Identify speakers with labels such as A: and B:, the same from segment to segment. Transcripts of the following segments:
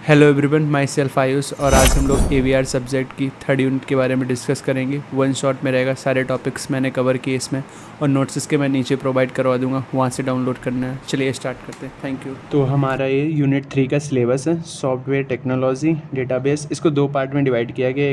A: Hello everyone, my self Ayush. और आज हम लोग AVR सब्जेक्ट की थर्ड यूनिट के बारे में डिस्कस करेंगे। वन शॉट में रहेगा, सारे टॉपिक्स मैंने कवर किए इसमें, और नोट्स इसके मैं नीचे प्रोवाइड करवा दूंगा, वहाँ से डाउनलोड करना है। चलिए स्टार्ट करते हैं। Thank you. तो हमारा ये यूनिट 3 का सिलेबस है, सॉफ्टवेयर टेक्नोलॉजी डेटाबेस। इसको दो पार्ट में डिवाइड किया गया।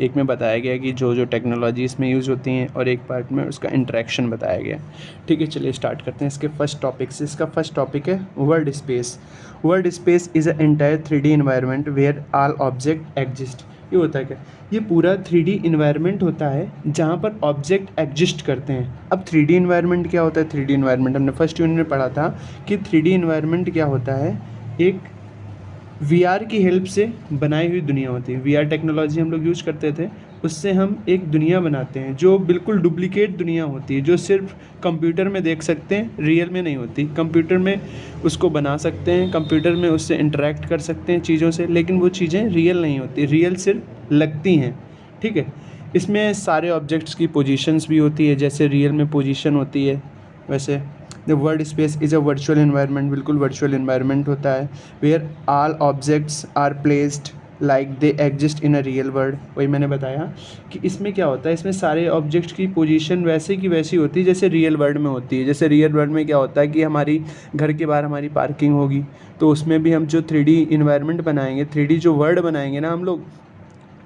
A: एक में बताया गया कि जो जो टेक्नोलॉजी इसमें यूज़ होती हैं, और एक पार्ट में उसका इंटरेक्शन बताया गया। ठीक है, चलिए स्टार्ट करते हैं इसके फर्स्ट टॉपिक से। इसका फर्स्ट टॉपिक है world space. World space is a entire 3D environment where all object exist. ये होता है क्या? ये पूरा 3D इन्वायरमेंट होता है जहाँ पर ऑब्जेक्ट एग्जिस्ट करते हैं। अब 3D इन्वायरमेंट क्या होता है? 3D इन्वायरमेंट हमने फर्स्ट यूनिट में पढ़ा था कि 3D इन्वायरमेंट क्या होता है, एक VR की हेल्प से बनाई हुई दुनिया होती है। VR टेक्नोलॉजी हम लोग यूज़ करते थे, उससे हम एक दुनिया बनाते हैं जो बिल्कुल डुप्लीकेट दुनिया होती है, जो सिर्फ कंप्यूटर में देख सकते हैं, रियल में नहीं होती। कंप्यूटर में उसको बना सकते हैं, कंप्यूटर में उससे इंटरेक्ट कर सकते हैं चीज़ों से, लेकिन वो चीज़ें रियल नहीं होती, रियल सिर्फ लगती हैं। ठीक है, इसमें सारे ऑब्जेक्ट्स की पोजीशंस भी होती है, जैसे रियल में पोजीशन होती है वैसे। The world space is a virtual environment, बिल्कुल वर्चुअल इन्वायरमेंट होता है, where all objects are placed like they exist in a real world. वही मैंने बताया कि इसमें क्या होता है, इसमें सारे ऑब्जेक्ट्स की पोजीशन वैसे की वैसी होती है जैसे रियल वर्ल्ड में होती है। जैसे रियल वर्ल्ड में क्या होता है कि हमारी घर के बाहर हमारी पार्किंग होगी, तो उसमें भी हम जो 3D इन्वायरमेंट बनाएंगे, 3D जो वर्ल्ड बनाएंगे ना हम लोग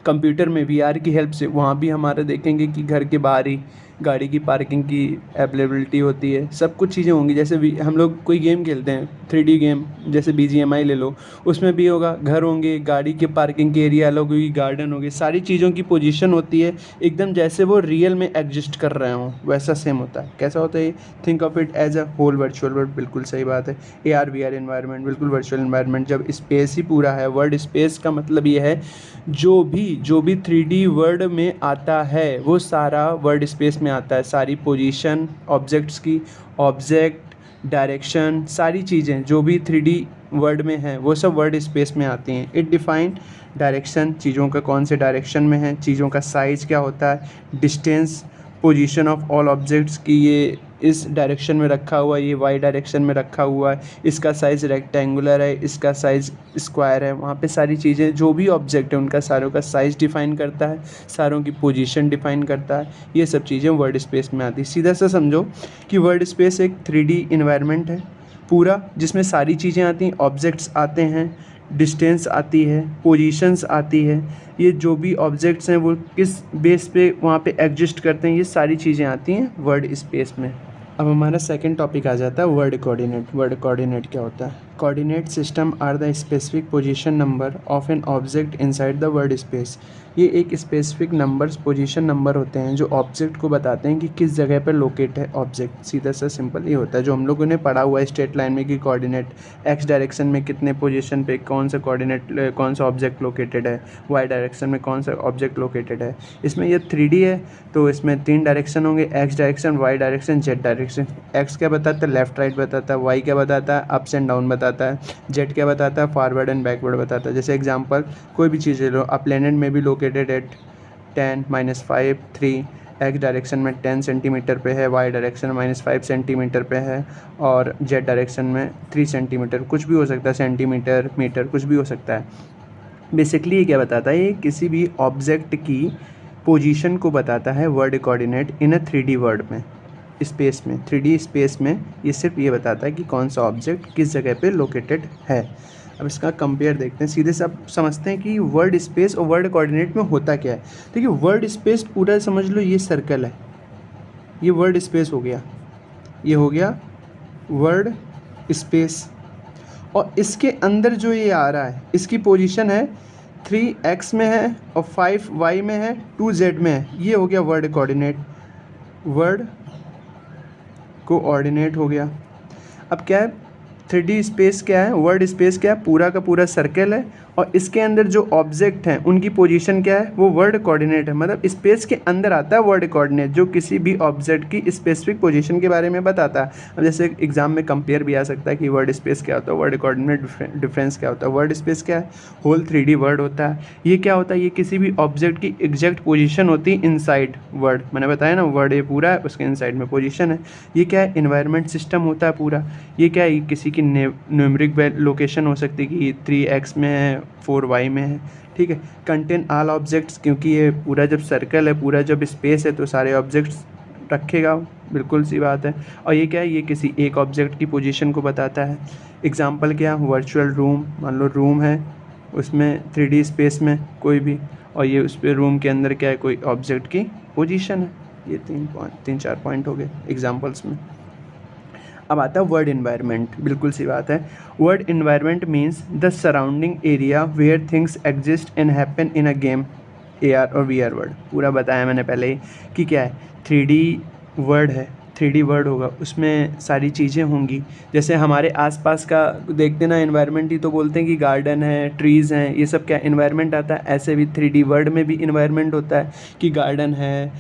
A: कंप्यूटर में VR की हेल्प से, वहाँ भी हमारा देखेंगे कि घर के बाहर ही गाड़ी की पार्किंग की अवेलेबिलिटी होती है, सब कुछ चीज़ें होंगी। जैसे हम लोग कोई गेम खेलते हैं 3D गेम, जैसे BGMI ले लो, उसमें भी होगा, घर होंगे, गाड़ी के पार्किंग के एरिया अलग होगी, गार्डन होगी, सारी चीज़ों की पोजीशन होती है एकदम जैसे वो रियल में एग्जिस्ट कर रहे हों, वैसा सेम होता है। कैसा होता है ये? Think of it as a whole virtual world. बिल्कुल सही बात है। AR VR इन्वायरमेंट बिल्कुल वर्चुअल इन्वायरमेंट। जब स्पेस ही पूरा है, वर्ल्ड स्पेस का मतलब ये है जो भी 3D वर्ल्ड में आता है वो सारा वर्ल्ड स्पेस में आता है। सारी पोजीशन ऑब्जेक्ट्स की, ऑब्जेक्ट, डायरेक्शन, सारी चीज़ें जो भी 3D वर्ल्ड में हैं वो सब वर्ल्ड स्पेस में आती हैं। इट डिफाइन डायरेक्शन, चीज़ों का कौन से डायरेक्शन में है, चीज़ों का साइज़ क्या होता है, distance, position of all objects की ये इस डायरेक्शन में रखा हुआ है, ये वाई डायरेक्शन में रखा हुआ है, इसका साइज़ रेक्टेंगुलर है, इसका साइज़ स्क्वायर है। वहाँ पे सारी चीज़ें, जो भी ऑब्जेक्ट है उनका सारों का साइज़ डिफ़ाइन करता है, सारों की पोजीशन डिफ़ाइन करता है। ये सब चीज़ें वर्ल्ड स्पेस में आती है। सीधा सा समझो कि वर्ल्ड स्पेस एक 3D इन्वायरमेंट है पूरा, जिसमें सारी चीज़ें आती हैं, ऑब्जेक्ट्स आते हैं, डिस्टेंस आती है, पोजीशंस आती है, ये जो भी ऑब्जेक्ट्स हैं वो किस बेस पे वहाँ पे एग्जिस्ट करते हैं, ये सारी चीज़ें आती हैं वर्ल्ड स्पेस में। अब हमारा सेकंड टॉपिक आ जाता है वर्ल्ड कोऑर्डिनेट। वर्ल्ड कोऑर्डिनेट क्या होता है? Coordinate system are the specific position number of an object inside the world space. ये एक स्पेसिफिक नंबर्स, पोजीशन नंबर होते हैं जो ऑब्जेक्ट को बताते हैं कि किस जगह पर लोकेट है ऑब्जेक्ट। सीधा सा सिंपल ये होता है जो हम लोगों ने पढ़ा हुआ है स्ट्रेट लाइन में कि कोऑर्डिनेट एक्स डायरेक्शन में कितने पोजीशन पे कौन सा कोऑर्डिनेट, कौन सा ऑब्जेक्ट लोकेटेड है, वाई डायरेक्शन में कौन सा ऑब्जेक्ट लोकेटेड है। इसमें ये 3D है तो इसमें 3 डायरेक्शन होंगे, X direction, Y direction, Z direction. X क्या बताता है? लेफ्ट राइट बताता है। वाई क्या बताता है? अप्स एंड डाउन बताता है। जेड क्या बताता है? फॉरवर्ड एंड बैकवर्ड बताता है। जैसे एग्जांपल कोई भी चीज़ ले लो, अ प्लैनेट में भी लोकेटेड एट 10 -5 3, एक्स डायरेक्शन में 10 सेंटीमीटर पे है, वाई डायरेक्शन -5 सेंटीमीटर पे है, और जेड डायरेक्शन में 3 सेंटीमीटर, कुछ भी हो सकता है, सेंटीमीटर, मीटर, कुछ भी हो सकता है। बेसिकली ये क्या बताता है? ये किसी भी ऑब्जेक्ट की पोजीशन को बताता है वर्ल्ड कोऑर्डिनेट इन अ 3D वर्ल्ड में, स्पेस में, 3D स्पेस में। ये सिर्फ ये बताता है कि कौन सा ऑब्जेक्ट किस जगह पे लोकेटेड है। अब इसका कंपेयर देखते हैं। सीधे से आप समझते हैं कि वर्ल्ड स्पेस और वर्ल्ड कोऑर्डिनेट में होता क्या है। देखिए वर्ल्ड स्पेस पूरा समझ लो, ये सर्कल है, ये वर्ल्ड स्पेस हो गया, ये हो गया वर्ल्ड स्पेस, और इसके अंदर जो ये आ रहा है इसकी पोजीशन है 3x में है और 5y में है, 2z में है। ये हो गया वर्ल्ड कोऑर्डिनेट। वर्ल्ड कोऑर्डिनेट हो गया। अब क्या है? 3D स्पेस क्या है? वर्ल्ड स्पेस क्या है? पूरा का पूरा सर्कल है, और इसके अंदर जो ऑब्जेक्ट हैं उनकी पोजीशन क्या है? वो वर्ल्ड कोऑर्डिनेट है। मतलब स्पेस के अंदर आता है वर्ल्ड कोऑर्डिनेट, जो किसी भी ऑब्जेक्ट की स्पेसिफिक पोजीशन के बारे में बताता है। अब जैसे एग्जाम में कंपेयर भी आ सकता है कि वर्ल्ड स्पेस क्या होता है, वर्ल्ड कोऑर्डिनेट डिफरेंस क्या होता है। वर्ल्ड स्पेस क्या है? होल 3D वर्ल्ड होता है। ये क्या होता है? ये किसी भी ऑब्जेक्ट की एग्जैक्ट पोजीशन होती है इनसाइड वर्ल्ड। मैंने बताया ना, वर्ल्ड ये पूरा है, उसके इनसाइड में पोजीशन है। ये क्या है? इन्वायरमेंट सिस्टम होता है पूरा। ये क्या है? किसी की की न्यूमेरिक लोकेशन हो सकती है कि 3x में है, 4y में है, ठीक है। कंटेन ऑल ऑब्जेक्ट्स, क्योंकि ये पूरा जब सर्कल है, पूरा जब स्पेस है तो सारे ऑब्जेक्ट्स रखेगा, बिल्कुल सी बात है। और ये क्या है, ये किसी एक ऑब्जेक्ट की पोजीशन को बताता है। एग्जांपल क्या, वर्चुअल रूम, मान लो रूम है, उसमें 3D स्पेस में कोई भी, और ये उस पर रूम के अंदर क्या है, कोई ऑब्जेक्ट की पोजीशन है। ये 3-4 पॉइंट हो गए एग्जांपल्स में। अब आता है वर्ड इन्वायरमेंट, बिल्कुल सी बात है। World environment means the surrounding area where things exist and happen in a game, AR और VR वर्ड। पूरा बताया मैंने पहले ही कि क्या है, 3D वर्ड है, 3D वर्ड होगा, उसमें सारी चीज़ें होंगी। जैसे हमारे आसपास का देखते ना इन्वायरमेंट ही तो बोलते हैं कि गार्डन है, ट्रीज़ हैं, ये सब क्या इन्वायरमेंट आता है। ऐसे भी 3D वर्ड में भी इन्वायरमेंट होता है कि गार्डन है,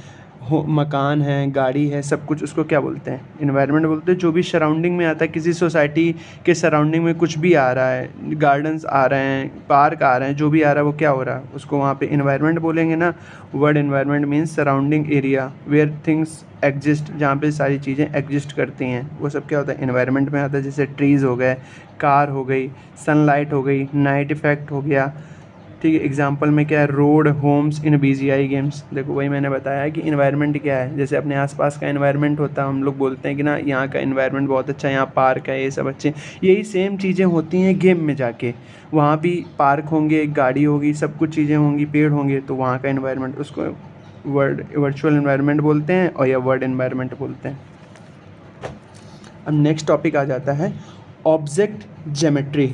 A: मकान है, गाड़ी है, सब कुछ उसको क्या बोलते हैं, इन्वायरमेंट बोलते हैं। जो भी सराउंडिंग में आता है, किसी सोसाइटी के सराउंडिंग में कुछ भी आ रहा है, गार्डन्स आ रहे हैं, पार्क आ रहे हैं, जो भी आ रहा है वो क्या हो रहा है, उसको वहाँ पे इन्वायरमेंट बोलेंगे ना। Word environment means surrounding area where things exist, जहाँ पे सारी चीज़ें एग्जिस्ट करती हैं, वो सब क्या होता है, इन्वायरमेंट में आता है। जैसे ट्रीज़ हो गए, कार हो गई, सनलाइट हो गई, नाइट इफेक्ट हो गया, ठीक है। एग्जांपल में क्या है, road, homes in BGI games. देखो वही मैंने बताया है कि इन्वायरमेंट क्या है। जैसे अपने आसपास का इन्वायरमेंट होता है, हम लोग बोलते हैं कि ना यहाँ का इन्वायरमेंट बहुत अच्छा है, यहाँ पार्क है, ये सब अच्छे। यही सेम चीज़ें होती हैं गेम में जाके, वहाँ भी पार्क होंगे, गाड़ी होगी, सब कुछ चीज़ें होंगी, पेड़ होंगे, तो वहाँ का इन्वायरमेंट, उसको वर्चुअल इन्वायरमेंट बोलते हैं और या वर्ड इन्वायरमेंट बोलते हैं। अब नेक्स्ट टॉपिक आ जाता है ऑब्जेक्ट ज्योमेट्री।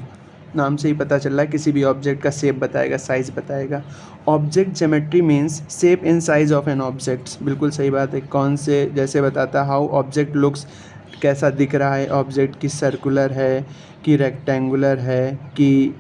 A: नाम से ही पता चल रहा है किसी भी ऑब्जेक्ट का शेप बताएगा, साइज़ बताएगा। Object geometry means shape and size of an object. बिल्कुल सही बात है। कौन से, जैसे बताता है हाउ ऑब्जेक्ट लुक्स, कैसा दिख रहा है ऑब्जेक्ट, की सर्कुलर है, कि रेक्टेंगुलर है, कि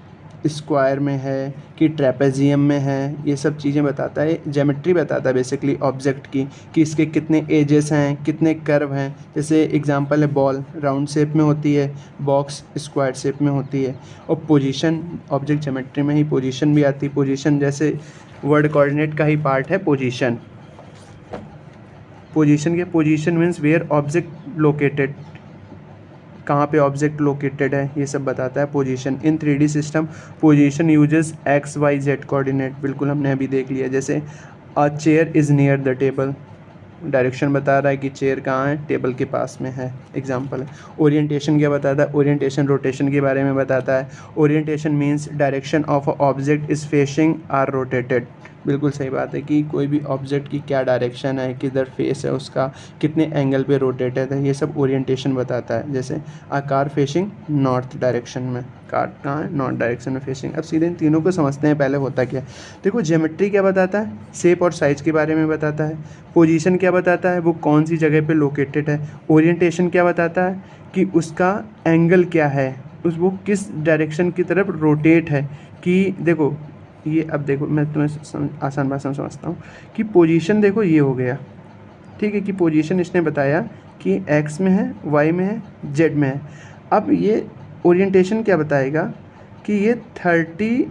A: स्क्वायर में है, कि ट्रेपेजियम में है, ये सब चीज़ें बताता है। ज्योमेट्री बताता है बेसिकली ऑब्जेक्ट की, कि इसके कितने एजेस हैं, कितने कर्व हैं। जैसे एग्जांपल है बॉल, राउंड शेप में होती है, बॉक्स स्क्वायर शेप में होती है। और पोजीशन, ऑब्जेक्ट ज्योमेट्री में ही पोजीशन भी आती है। पोजीशन जैसे वर्ड कोऑर्डिनेट का ही पार्ट है पोजीशन। पोजीशन के, position means where object located, कहाँ पे ऑब्जेक्ट लोकेटेड है, ये सब बताता है position. In 3D system position uses XYZ coordinate, बिल्कुल हमने अभी देख लिया। जैसे a chair is near the table, direction बता रहा है कि चेयर कहाँ है, टेबल के पास में है, एग्जांपल है। ओरिएंटेशन क्या बताता है, ओरिएंटेशन रोटेशन के बारे में बताता है। Orientation means direction of a object is facing or rotated. बिल्कुल सही बात है कि कोई भी ऑब्जेक्ट की क्या डायरेक्शन है, किधर फेस है उसका, कितने एंगल पे रोटेटेड है, ये सब ओरिएंटेशन बताता है। जैसे आ कार फेसिंग नॉर्थ डायरेक्शन में, कार कहाँ है, नॉर्थ डायरेक्शन में फेसिंग। अब सीधे इन तीनों को समझते हैं पहले होता क्या है। देखो ज्योमेट्री क्या बताता है, शेप और साइज़ के बारे में बताता है। पोजीशन क्या बताता है, वो कौन सी जगह पे लोकेटेड है। ओरिएंटेशन क्या बताता है कि उसका एंगल क्या है, वो किस डायरेक्शन की तरफ रोटेट है। कि देखो ये, अब देखो मैं तुम्हें आसान भाषा में समझता हूँ कि पोजीशन देखो ये हो गया, ठीक है, कि पोजीशन इसने बताया कि x में है, y में है, z में है। अब ये ओरिएंटेशन क्या बताएगा कि ये 30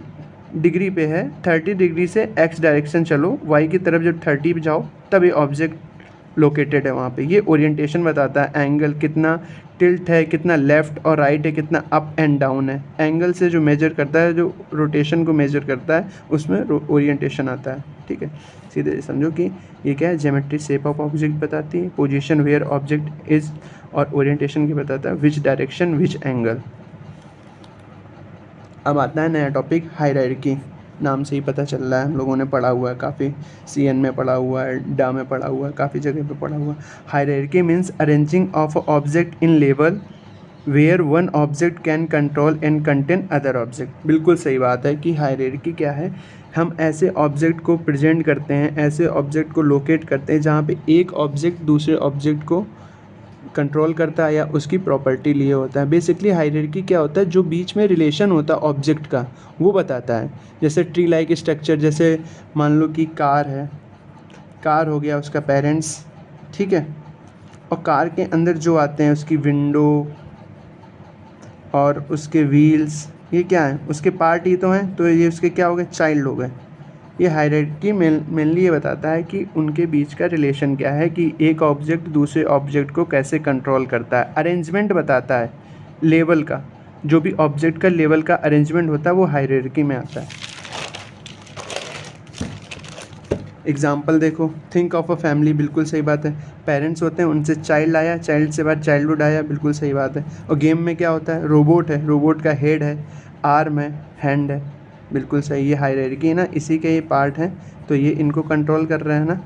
A: डिग्री पे है, 30 डिग्री से x डायरेक्शन चलो, y की तरफ जब 30 पे जाओ तब ये ऑब्जेक्ट लोकेटेड है वहाँ पे। ये ओरिएंटेशन बताता है। एंगल कितना टिल्ट है, कितना लेफ़्ट और राइट है, कितना अप एंड डाउन है, एंगल से जो मेजर करता है, जो रोटेशन को मेजर करता है, उसमें ओरिएंटेशन आता है, ठीक है। सीधे समझो कि ये क्या है, ज्योमेट्री शेप ऑफ ऑब्जेक्ट बताती है, पोजीशन वेयर ऑब्जेक्ट इज़, और ओरिएंटेशन की बताता है विच डायरेक्शन विच एंगल। अब आता है नया टॉपिक हायरार्की। नाम से ही पता चल रहा है, हम लोगों ने पढ़ा हुआ है काफ़ी, CN में पढ़ा हुआ है, डा में पढ़ा हुआ है, काफ़ी जगह पे पढ़ा हुआ है। Hierarchy means arranging of object in level where one object can control and contain other object. बिल्कुल सही बात है कि हायरार्की क्या है, हम ऐसे ऑब्जेक्ट को प्रेजेंट करते हैं, ऐसे ऑब्जेक्ट को लोकेट करते हैं जहाँ पे एक ऑब्जेक्ट दूसरे ऑब्जेक्ट को कंट्रोल करता है या उसकी प्रॉपर्टी लिए होता है। बेसिकली हायरार्की क्या होता है, जो बीच में रिलेशन होता है ऑब्जेक्ट का, वो बताता है। जैसे ट्री लाइक स्ट्रक्चर, जैसे मान लो कि कार है, कार हो गया उसका पेरेंट्स, ठीक है, और कार के अंदर जो आते हैं उसकी विंडो और उसके व्हील्स, ये क्या है, उसके पार्ट ही तो हैं, तो ये उसके क्या हो गए, चाइल्ड हो गए। ये हायरार्की मेनली ये बताता है कि उनके बीच का रिलेशन क्या है, कि एक ऑब्जेक्ट दूसरे ऑब्जेक्ट को कैसे कंट्रोल करता है। अरेंजमेंट बताता है लेवल का, जो भी ऑब्जेक्ट का लेवल का अरेंजमेंट होता है वो हायरार्की में आता है। एग्जाम्पल देखो, थिंक ऑफ अ फैमिली, बिल्कुल सही बात है। पेरेंट्स होते हैं, उनसे चाइल्ड आया, चाइल्ड से बाद चाइल्डहुड आया, बिल्कुल सही बात है। और गेम में क्या होता है, रोबोट है, रोबोट का हेड है, आर्म है, हैंड है, बिल्कुल सही। ये हायरार्की है ना, इसी के ये पार्ट हैं, तो ये इनको कंट्रोल कर रहे हैं ना।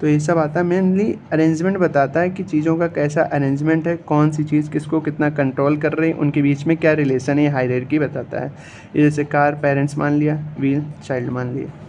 A: तो ये सब आता है, मेनली अरेंजमेंट बताता है कि चीज़ों का कैसा अरेंजमेंट है, कौन सी चीज़ किसको कितना कंट्रोल कर रही है, उनके बीच में क्या रिलेशन है, ये हायरार्की बताता है। ये जैसे कार पेरेंट्स मान लिया, व्हील चाइल्ड मान लिया।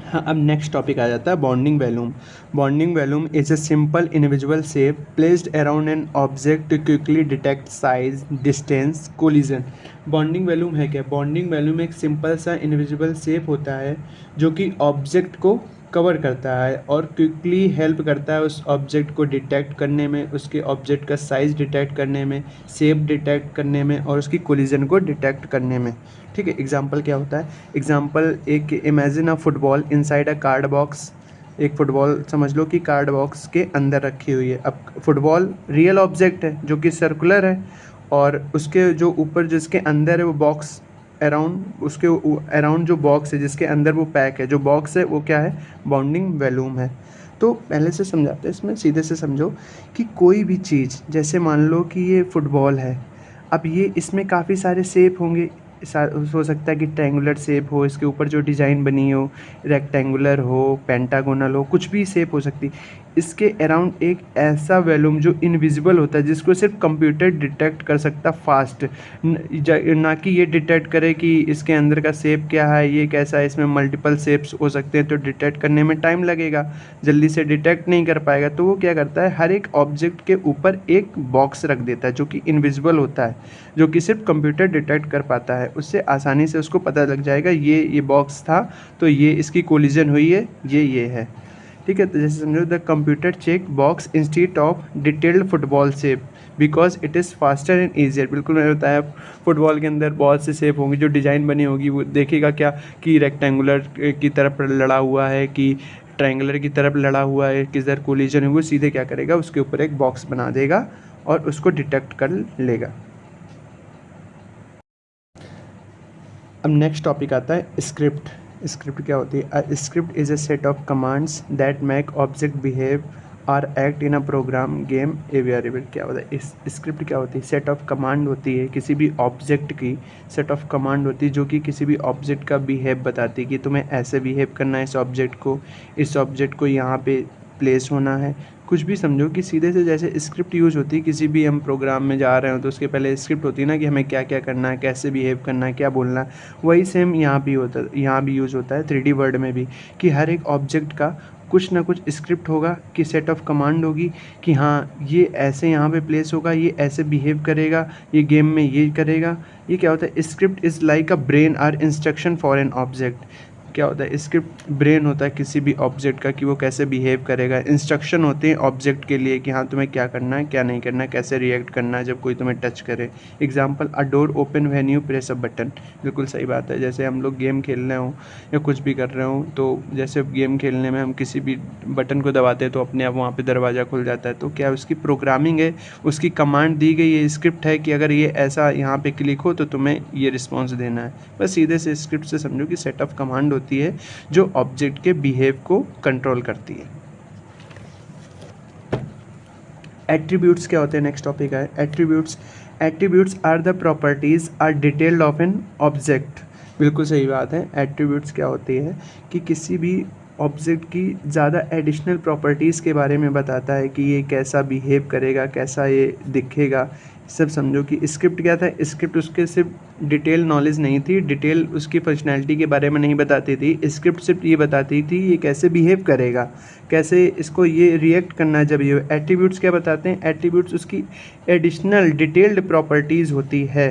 A: हाँ, अब नेक्स्ट टॉपिक आ जाता है bonding volume. Bonding volume is a simple invisible shape placed around an object to quickly detect size, distance, collision. Bonding volume है क्या? बॉन्डिंग वैल्यूम एक सिंपल सा इनविजिबल शेप होता है जो कि ऑब्जेक्ट को कवर करता है और क्विकली हेल्प करता है उस ऑब्जेक्ट को डिटेक्ट करने में, उसके ऑब्जेक्ट का साइज़ डिटेक्ट करने में, शेप डिटेक्ट करने में और उसकी कोलिजन को डिटेक्ट करने में। ठीक है, एग्जाम्पल क्या होता है? एग्जाम्पल, एक imagine a football inside a card box. एक फुटबॉल समझ लो कि कार्ड बॉक्स के अंदर रखी हुई है। अब फुटबॉल रियल ऑब्जेक्ट है जो कि सर्कुलर है, और उसके जो ऊपर जिसके अंदर है वो बॉक्स अराउंड, उसके अराउंड जो बॉक्स है जिसके अंदर वो पैक है, जो बॉक्स है वो क्या है? बॉन्डिंग वैल्यूम है। तो पहले से समझाते हैं, इसमें सीधे से समझो कि कोई भी चीज़, जैसे मान लो कि ये फुटबॉल है, अब ये इसमें काफ़ी सारे शेप होंगे। हो सकता है कि ट्रायंगुलर शेप हो, इसके ऊपर जो डिज़ाइन बनी हो, रेक्टेंगुलर हो, पेंटागोनल हो, कुछ भी शेप हो सकती। इसके अराउंड एक ऐसा वैल्यूम जो इनविजिबल होता है, जिसको सिर्फ कंप्यूटर डिटेक्ट कर सकता फास्ट, ना कि ये डिटेक्ट करे कि इसके अंदर का शेप क्या है, ये कैसा है, इसमें मल्टीपल शेप्स हो सकते हैं, तो डिटेक्ट करने में टाइम लगेगा, जल्दी से डिटेक्ट नहीं कर पाएगा। तो वो क्या करता है, हर एक ऑब्जेक्ट के ऊपर एक बॉक्स रख देता है जो कि इनविजिबल होता है, जो कि सिर्फ कंप्यूटर डिटेक्ट कर पाता है। उससे आसानी से उसको पता लग जाएगा ये बॉक्स था, तो ये इसकी कोलिजन हुई है, ये है। ठीक है, तो जैसे समझो, the computer check box instead of detailed football shape because it is faster and easier. बिल्कुल मैंने बताया, फुटबॉल के अंदर बहुत से शेप होंगे, जो डिज़ाइन बनी होगी वो देखेगा क्या कि रेक्टेंगुलर की तरफ लड़ा हुआ है कि ट्रायंगुलर की तरफ लड़ा हुआ है, किधर कोलिजन है, वो सीधे क्या करेगा, उसके ऊपर एक बॉक्स बना देगा और उसको डिटेक्ट कर लेगा। अब नेक्स्ट टॉपिक आता है स्क्रिप्ट। स्क्रिप्ट क्या होती है? A script is a set of commands that make object behave or act in a program, game, a variable. क्या होता है इस स्क्रिप्ट? क्या होती है? सेट ऑफ कमांड होती है किसी भी ऑब्जेक्ट की, सेट ऑफ कमांड होती है जो कि किसी भी ऑब्जेक्ट का बिहेव बताती है कि तुम्हें ऐसे बिहेव करना है, इस ऑब्जेक्ट को यहाँ पे प्लेस होना है। कुछ भी समझो कि सीधे से जैसे स्क्रिप्ट यूज़ होती है, किसी भी हम प्रोग्राम में जा रहे हो तो उसके पहले स्क्रिप्ट होती है ना कि हमें क्या क्या करना है, कैसे बिहेव करना है, क्या बोलना है। वही सेम यहाँ भी यूज़ होता है 3D वर्ड में भी, कि हर एक ऑब्जेक्ट का कुछ ना कुछ स्क्रिप्ट होगा, कि सेट ऑफ कमांड होगी कि हाँ ये ऐसे यहाँ पे प्लेस होगा, ये ऐसे बिहेव करेगा, ये गेम में ये करेगा। ये क्या होता है? Script is like a brain or instruction for an object. क्या होता है? स्क्रिप्ट ब्रेन होता है किसी भी ऑब्जेक्ट का कि वो कैसे बिहेव करेगा। इंस्ट्रक्शन होते हैं ऑब्जेक्ट के लिए कि हाँ तुम्हें क्या करना है, क्या नहीं करना है, कैसे रिएक्ट करना है जब कोई तुम्हें टच करे। Example, a door open when you press a button. बिल्कुल सही बात है। जैसे हम लोग गेम खेल रहे हों या कुछ भी कर रहे हों, तो जैसे गेम खेलने में हम किसी भी बटन को दबाते हैं तो अपने आप वहाँ पर दरवाज़ा खुल जाता है। तो क्या उसकी प्रोग्रामिंग है, उसकी कमांड दी गई है, स्क्रिप्ट है कि अगर ये ऐसा यहाँ पे क्लिक हो तो तुम्हें ये रिस्पॉन्स देना है। बस सीधे से स्क्रिप्ट से समझो कि सेट ऑफ कमांड होती है जो ऑब्जेक्ट के बिहेव को कंट्रोल करती है। एट्रीब्यूट्स क्या होते हैं? नेक्स्ट टॉपिक है attributes are the properties or detailed of an object. बिल्कुल सही बात है। एट्रीब्यूट्स क्या होती है कि किसी भी ऑब्जेक्ट की ज़्यादा एडिशनल प्रॉपर्टीज़ के बारे में बताता है कि ये कैसा बिहेव करेगा, कैसा ये दिखेगा। सब समझो कि स्क्रिप्ट क्या था? स्क्रिप्ट उसके सिर्फ डिटेल नॉलेज नहीं थी, डिटेल उसकी पर्सनैलिटी के बारे में नहीं बताती थी। स्क्रिप्ट सिर्फ ये बताती थी ये कैसे बिहेव करेगा, कैसे इसको ये रिएक्ट करना है जब ये। एट्रीब्यूट्स क्या बताते हैं? एट्रीब्यूट्स उसकी एडिशनल डिटेल्ड प्रॉपर्टीज़ होती है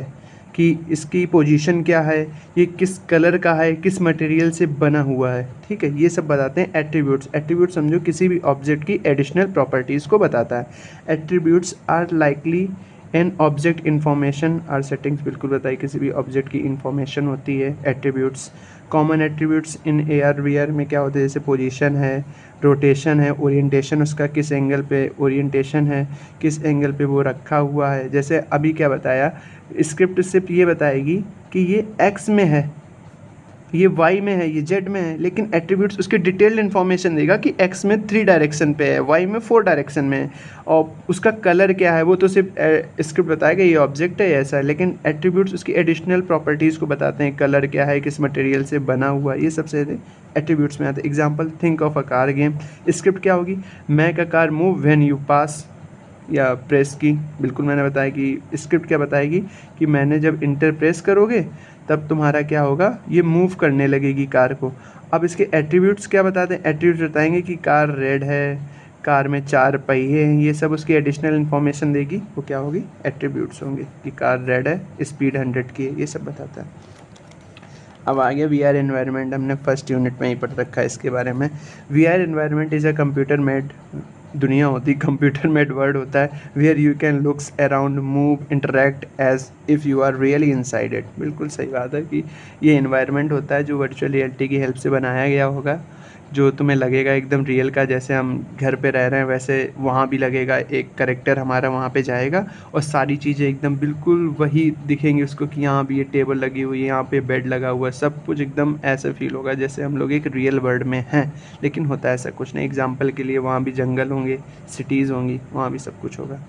A: कि इसकी पोजीशन क्या है, ये किस कलर का है, किस मटेरियल से बना हुआ है। ठीक है, ये सब बताते हैं एट्रीब्यूट्स। एट्रीब्यूट समझो किसी भी ऑब्जेक्ट की एडिशनल प्रॉपर्टीज़ को बताता है। Attributes are likely an object information or settings. बिल्कुल बताइए, किसी भी ऑब्जेक्ट की इन्फॉर्मेशन होती है attributes. Common attributes in AR VR में क्या होते हैं, जैसे पोजीशन है, रोटेशन है, ओरिएंटेशन उसका किस एंगल पे ओरिएंटेशन है, किस एंगल पे वो रखा हुआ है। जैसे अभी क्या बताया, स्क्रिप्ट सिर्फ ये बताएगी कि ये एक्स में है, ये वाई में है, ये जेड में है, लेकिन एट्रीब्यूट्स उसके डिटेल्ड इन्फॉर्मेशन देगा कि एक्स में 3 डायरेक्शन पे है, वाई में 4 डायरेक्शन में है, और उसका कलर क्या है वो तो सिर्फ स्क्रिप्ट बताएगा ये ऑब्जेक्ट है ऐसा है, लेकिन एट्रीब्यूट्स उसकी एडिशनल प्रॉपर्टीज़ को बताते हैं, कलर क्या है, किस मटेरियल से बना हुआ है, ये सबसे एट्रीब्यूट्स में आते हैं। Example, think of a car game. Script क्या होगी, make a car move when you pass या प्रेस की। बिल्कुल मैंने बताया कि स्क्रिप्ट क्या बताएगी कि मैंने जब इंटर प्रेस करोगे तब तुम्हारा क्या होगा, ये मूव करने लगेगी कार को। अब इसके एट्रीब्यूट्स क्या बताते हैं, एट्रीब्यूट्स बताएंगे कि कार रेड है, कार में 4 पहिए हैं, ये सब उसकी एडिशनल इन्फॉर्मेशन देगी, वो क्या होगी, एट्रीब्यूट्स होंगे कि कार रेड है, स्पीड 100 की है, ये सब बताता है। अब आ गया VR एनवायरनमेंट, हमने फर्स्ट यूनिट में ही पढ़ रखा है इसके बारे में। VR environment is a computer made दुनिया होती, कंप्यूटर मेड वर्ल्ड होता है, where you can looks around, move, interact as if you are really inside it. बिल्कुल सही बात है कि ये एनवायरनमेंट होता है जो वर्चुअल रियलिटी की हेल्प से बनाया गया होगा, जो तुम्हें लगेगा एकदम रियल का, जैसे हम घर पे रह रहे हैं वैसे वहाँ भी लगेगा, एक करेक्टर हमारा वहाँ पे जाएगा और सारी चीज़ें एकदम बिल्कुल वही दिखेंगी उसको कि यहाँ भी ये टेबल लगी हुई है, यहाँ पे बेड लगा हुआ है, सब कुछ एकदम ऐसे फील होगा जैसे हम लोग एक रियल वर्ल्ड में हैं, लेकिन होता ऐसा कुछ नहीं। एग्जाम्पल के लिए वहाँ भी जंगल होंगे, सिटीज़ होंगी, वहाँ भी सब कुछ होगा।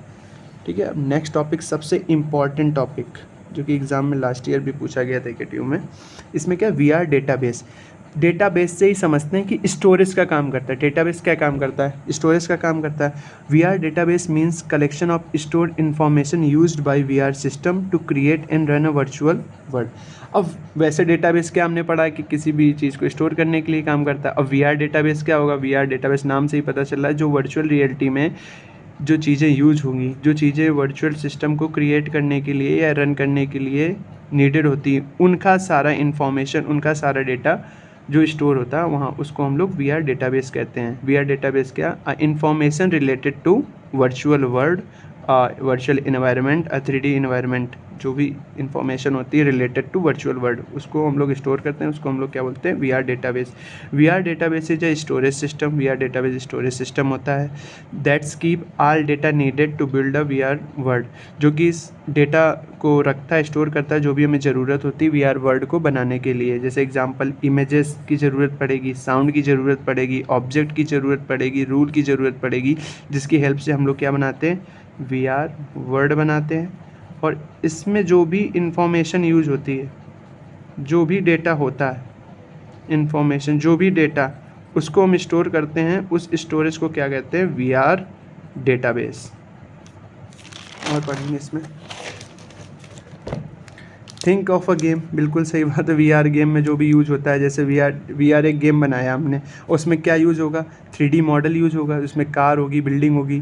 A: ठीक है, अब नेक्स्ट टॉपिक, सबसे इम्पॉर्टेंट टॉपिक जो कि एग्ज़ाम में लास्ट ईयर भी पूछा गया था KTU में, इसमें क्या, VR डेटाबेस। डेटाबेस से ही समझते हैं कि स्टोरेज का काम करता है। डेटाबेस क्या काम करता है, स्टोरेज का काम करता है। VR database means collection of stored information used by VR system to create and run a virtual world. अब वैसे डेटाबेस क्या हमने पढ़ा है कि किसी भी चीज़ को स्टोर करने के लिए काम करता है। अब VR डेटाबेस क्या होगा, VR डेटाबेस नाम से ही पता चल रहा है जो वर्चुअल रियलिटी में जो चीज़ें यूज होंगी, जो चीज़ें वर्चुअल सिस्टम को क्रिएट करने के लिए या रन करने के लिए नीडेड होती है, उनका सारा इन्फॉर्मेशन, उनका सारा डेटा जो स्टोर होता है वहाँ, उसको हम लोग VR डेटाबेस कहते हैं। VR डेटाबेस क्या, information related to virtual world, virtual environment, 3D environment, जो भी इंफॉर्मेशन होती है रिलेटेड टू वर्चुअल वर्ल्ड, उसको हम लोग स्टोर करते हैं, उसको हम लोग क्या बोलते हैं, VR database. VR database is a storage system, VR database storage system होता है that's keep all data needed to build a VR world, जो कि इस डेटा को रखता है, स्टोर करता है, जो भी हमें ज़रूरत होती है VR वर्ल्ड को बनाने के लिए। जैसे एग्जांपल, इमेजेस की ज़रूरत पड़ेगी, साउंड की ज़रूरत पड़ेगी, ऑब्जेक्ट की ज़रूरत पड़ेगी, रूल की ज़रूरत पड़ेगी, जिसकी हेल्प से हम लोग क्या बनाते हैं, VR वर्ल्ड बनाते हैं। और इसमें जो भी इंफॉर्मेशन यूज होती है, जो भी डेटा होता है, इंफॉर्मेशन जो भी डेटा, उसको हम स्टोर करते हैं, उस स्टोरेज को क्या कहते हैं, VR डेटाबेस। और पढ़ेंगे इसमें, थिंक ऑफ अ गेम। बिल्कुल सही बात है, VR गेम में जो भी यूज होता है, जैसे VR एक गेम बनाया हमने, उसमें क्या यूज़ होगा, 3D मॉडल यूज़ होगा, उसमें कार होगी, बिल्डिंग होगी,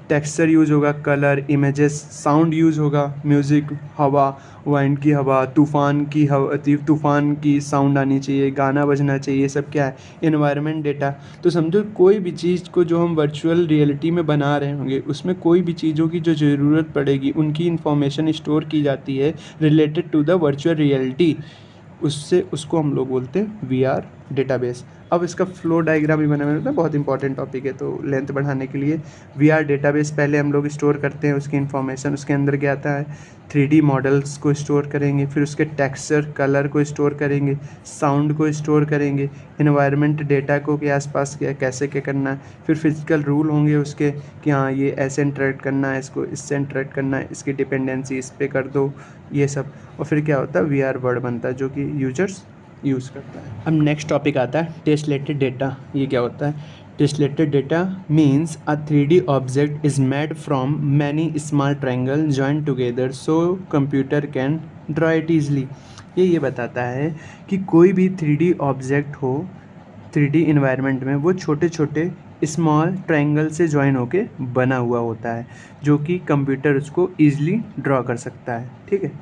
A: टेक्सचर यूज़ होगा, कलर, इमेजेस, साउंड यूज़ होगा, म्यूज़िक, हवा, वाइंड की हवा, तूफ़ान की साउंड आनी चाहिए, गाना बजना चाहिए, ये सब क्या है, इन्वायरमेंट डेटा। तो समझो कोई भी चीज़ को जो हम वर्चुअल रियलिटी में बना रहे होंगे, उसमें कोई भी चीज़ों की जो ज़रूरत पड़ेगी, उनकी इन्फॉर्मेशन स्टोर की जाती है related to the virtual reality, उससे उसको हम लोग बोलते हैं VR डेटाबेस। अब इसका फ्लो डायग्राम भी बना हुआ है, बहुत इंपॉर्टेंट टॉपिक है, तो लेंथ बढ़ाने के लिए VR डेटाबेस पहले हम लोग स्टोर करते हैं उसकी इन्फॉर्मेशन, उसके अंदर क्या आता है, 3D मॉडल्स को स्टोर करेंगे, फिर उसके टेक्सचर, कलर को स्टोर करेंगे, साउंड को स्टोर करेंगे, इन्वायरमेंट डेटा को के आसपास क्या कैसे क्या करना है, फिर फिजिकल रूल होंगे उसके कि हाँ ये ऐसे इंटरेक्ट करना है, इसको इससे इंटरेक्ट करना है, इसकी डिपेंडेंसी इस पर कर दो, ये सब। और फिर क्या होता है, VR वर्ड बनता है जो कि यूजर्स यूज़ करता है। अब नेक्स्ट टॉपिक आता है टेस्लेटेड डेटा। ये क्या होता है, tessellated data means a 3D object is made from many small triangle joint together so computer can draw it easily. ये बताता है कि कोई भी 3D ऑब्जेक्ट हो 3D इन्वायरमेंट में, वो छोटे छोटे स्मॉल ट्रायंगल से ज्वाइन होके बना हुआ होता है, जो कि कंप्यूटर उसको ईजिली ड्रॉ कर सकता है। ठीक है,